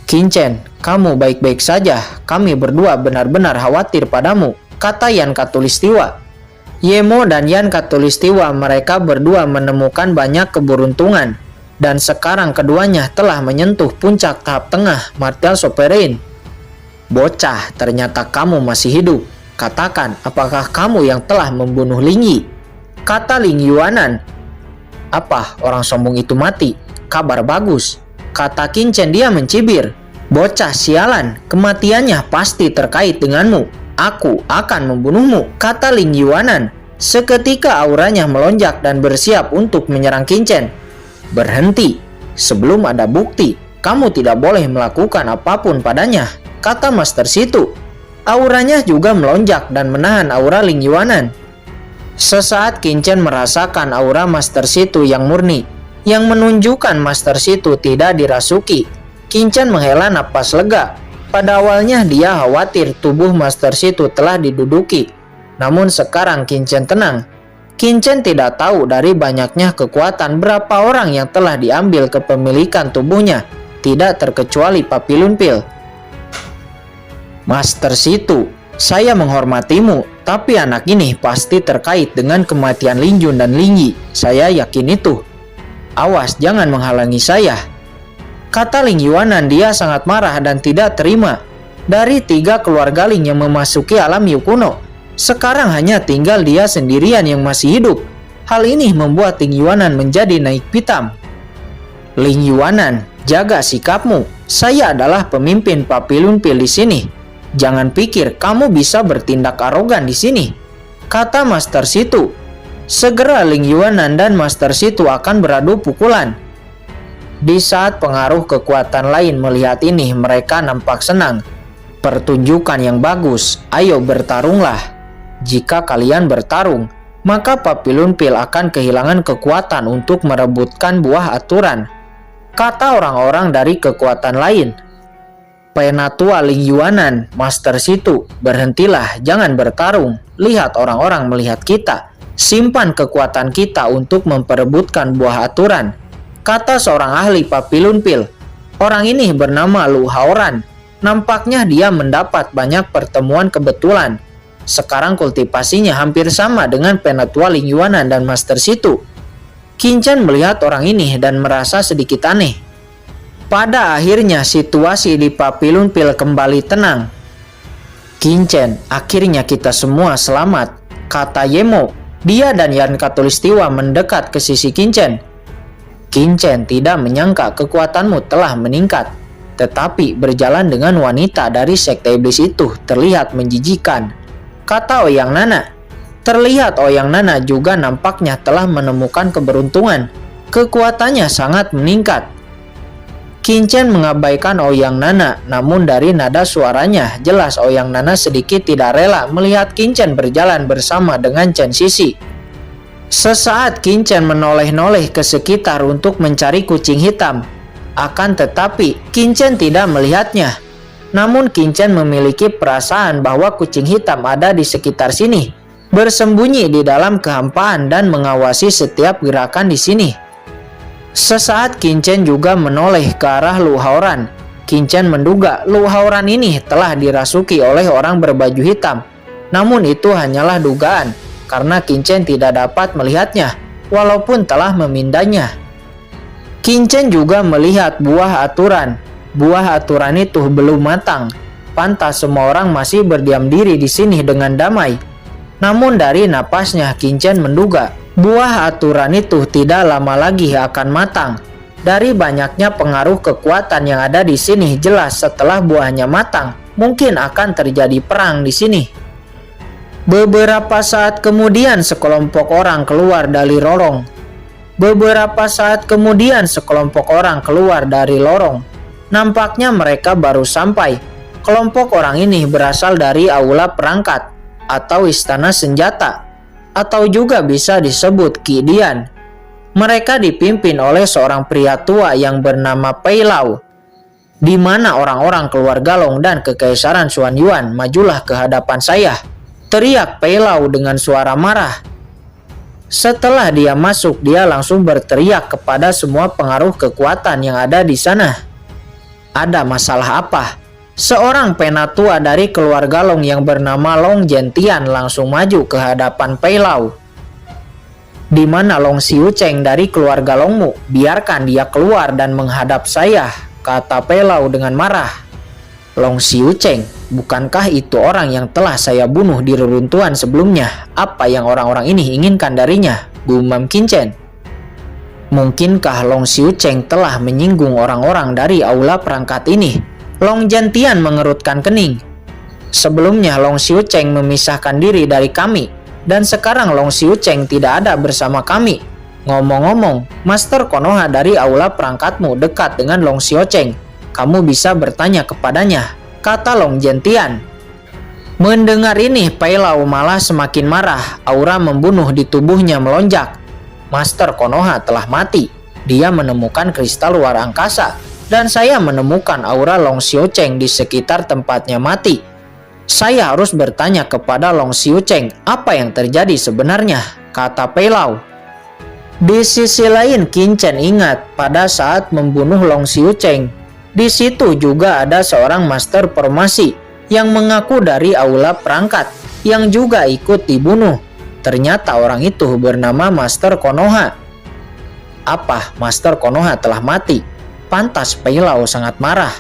Qin Chen, kamu baik-baik saja, kami berdua benar-benar khawatir padamu, kata Yan Khatulistiwa. Yemo dan Yan Khatulistiwa mereka berdua menemukan banyak keberuntungan. Dan sekarang keduanya telah menyentuh puncak tahap tengah martial sovereign. Bocah, ternyata kamu masih hidup. Katakan, apakah kamu yang telah membunuh Ling Yi? Kata Ling Yuanan. Apa, orang sombong itu mati? Kabar bagus. Kata Qin Chen, dia mencibir. Bocah sialan, kematiannya pasti terkait denganmu. Aku akan membunuhmu, kata Ling Yuanan. Seketika auranya melonjak dan bersiap untuk menyerang Qin. Berhenti, sebelum ada bukti, kamu tidak boleh melakukan apapun padanya, kata Master Situ. Auranya juga melonjak dan menahan aura Ling Yuanan. Sesaat Qin merasakan aura Master Situ yang murni, yang menunjukkan Master Situ tidak dirasuki. Qin menghela napas lega. Pada awalnya dia khawatir tubuh Master Situ telah diduduki. Namun sekarang Qin tenang. Qin tidak tahu dari banyaknya kekuatan berapa orang yang telah diambil kepemilikan tubuhnya, tidak terkecuali Papillon Pill. Master Situ, saya menghormatimu, tapi anak ini pasti terkait dengan kematian Lin Jun dan Ling Yi. Saya yakin itu. Awas, jangan menghalangi saya, kata Ling Yuanan. Dia sangat marah dan tidak terima. Dari 3 keluarga Ling yang memasuki alam Yu kuno, sekarang hanya tinggal dia sendirian yang masih hidup. Hal ini membuat Ling Yuanan menjadi naik pitam. Ling Yuanan, jaga sikapmu. Saya adalah pemimpin Papillon Pill di sini. Jangan pikir kamu bisa bertindak arogan di sini, kata Master Situ. Segera Ling Yuanan dan Master Situ akan beradu pukulan. Di saat pengaruh kekuatan lain melihat ini, mereka nampak senang. Pertunjukan yang bagus, ayo bertarunglah. Jika kalian bertarung, maka Papillon Pill akan kehilangan kekuatan untuk merebutkan buah aturan, kata orang-orang dari kekuatan lain. Penatua Ling Yuanan, Master Situ, berhentilah, jangan bertarung. Lihat orang-orang melihat kita. Simpan kekuatan kita untuk memperebutkan buah aturan, kata seorang ahli Papillon Pill. Orang ini bernama Lu Haoran. Nampaknya dia mendapat banyak pertemuan kebetulan. Sekarang kultivasinya hampir sama dengan Penatua Ling Yuanan dan Master Situ. Qin melihat orang ini dan merasa sedikit aneh. Pada akhirnya situasi di Papillon Pill kembali tenang. Qin, akhirnya kita semua selamat, kata Yemo. Dia dan Yan Khatulistiwa mendekat ke sisi Qin. Qin tidak menyangka kekuatanmu telah meningkat, tetapi berjalan dengan wanita dari sekte iblis itu terlihat menjijikan, kata Ouyang Nana. Terlihat Ouyang Nana juga nampaknya telah menemukan keberuntungan. Kekuatannya sangat meningkat. Qin mengabaikan Ouyang Nana, namun dari nada suaranya jelas Ouyang Nana sedikit tidak rela melihat Qin berjalan bersama dengan Chen Sisi. Sesaat Qin menoleh-noleh ke sekitar untuk mencari kucing hitam. Akan tetapi Qin tidak melihatnya. Namun Qin memiliki perasaan bahwa kucing hitam ada di sekitar sini, bersembunyi di dalam kehampaan dan mengawasi setiap gerakan di sini. Sesaat Qin juga menoleh ke arah Lu Haoran. Qin menduga Lu Haoran ini telah dirasuki oleh orang berbaju hitam. Namun itu hanyalah dugaan, karena Qin tidak dapat melihatnya, walaupun telah memindahnya. Qin juga melihat buah aturan. Buah aturan itu belum matang. Pantas semua orang masih berdiam diri di sini dengan damai. Namun dari napasnya Qin menduga buah aturan itu tidak lama lagi akan matang. Dari banyaknya pengaruh kekuatan yang ada di sini, jelas setelah buahnya matang, mungkin akan terjadi perang di sini. Beberapa saat kemudian sekelompok orang keluar dari lorong. Nampaknya mereka baru sampai. Kelompok orang ini berasal dari aula perangkat atau istana senjata, atau juga bisa disebut Kidian. Mereka dipimpin oleh seorang pria tua yang bernama Pei Lau. Di mana orang-orang keluarga Long dan kekaisaran Xuan Yuan, majulah ke hadapan saya, teriak Pei Lau dengan suara marah. Setelah dia masuk, dia langsung berteriak kepada semua pengaruh kekuatan yang ada di sana. Ada masalah apa? Seorang penatua dari keluarga Long yang bernama Long Gentian langsung maju ke hadapan Pei Lau. Di mana Long Xiucheng dari keluarga Longmu? Biarkan dia keluar dan menghadap saya, kata Pei Lau dengan marah. Long Xiucheng, bukankah itu orang yang telah saya bunuh di reruntuhan sebelumnya? Apa yang orang-orang ini inginkan darinya? Gumam Qin. Mungkinkah Long Xiucheng telah menyinggung orang-orang dari aula perangkat ini? Long Zhentian mengerutkan kening. Sebelumnya Long Xiucheng memisahkan diri dari kami, dan sekarang Long Xiucheng tidak ada bersama kami. Ngomong-ngomong, Master Konoha dari aula perangkatmu dekat dengan Long Xiucheng. Kamu bisa bertanya kepadanya, kata Long Zhentian. Mendengar ini, Pai Lau malah semakin marah. Aura membunuh di tubuhnya melonjak. Master Konoha telah mati. Dia menemukan kristal luar angkasa, dan saya menemukan aura Long Xiucheng di sekitar tempatnya mati. Saya harus bertanya kepada Long Xiucheng apa yang terjadi sebenarnya, kata Pai Lau. Di sisi lain, Qin Chen ingat pada saat membunuh Long Xiucheng, di situ juga ada seorang master formasi yang mengaku dari aula perangkat yang juga ikut dibunuh. Ternyata orang itu bernama Master Konoha. Apa Master Konoha telah mati? Pantas Pai Lau sangat marah.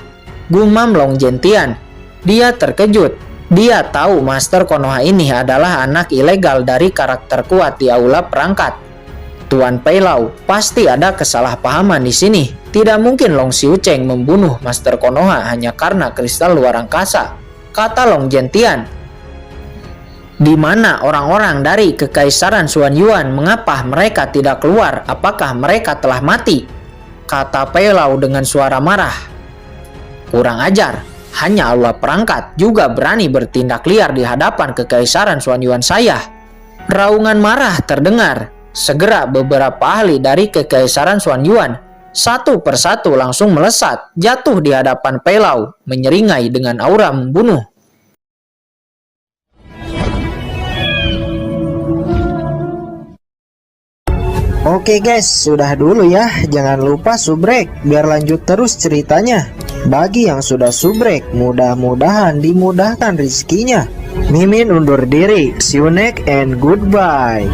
Gumam Long Zhentian. Dia terkejut. Dia tahu Master Konoha ini adalah anak ilegal dari karakter kuat di aula perangkat. Tuan Pai Lau, pasti ada kesalahpahaman di sini. Tidak mungkin Long Xiucheng membunuh Master Konoha hanya karena kristal luar angkasa, kata Long Zhentian. Di mana orang-orang dari Kekaisaran Xuan Yuan? Mengapa mereka tidak keluar? Apakah mereka telah mati? Kata Pai Lau dengan suara marah. Kurang ajar, hanya aula perangkat juga berani bertindak liar di hadapan Kekaisaran Xuan Yuan saya. Raungan marah terdengar. Segera beberapa ahli dari Kekaisaran Xuan Yuan satu persatu langsung melesat, jatuh di hadapan Pai Lau, menyeringai dengan aura membunuh. Oke guys, sudah dulu ya. Jangan lupa subrek biar lanjut terus ceritanya. Bagi yang sudah subrek, mudah-mudahan dimudahkan rezekinya. Mimin undur diri. See you next and goodbye.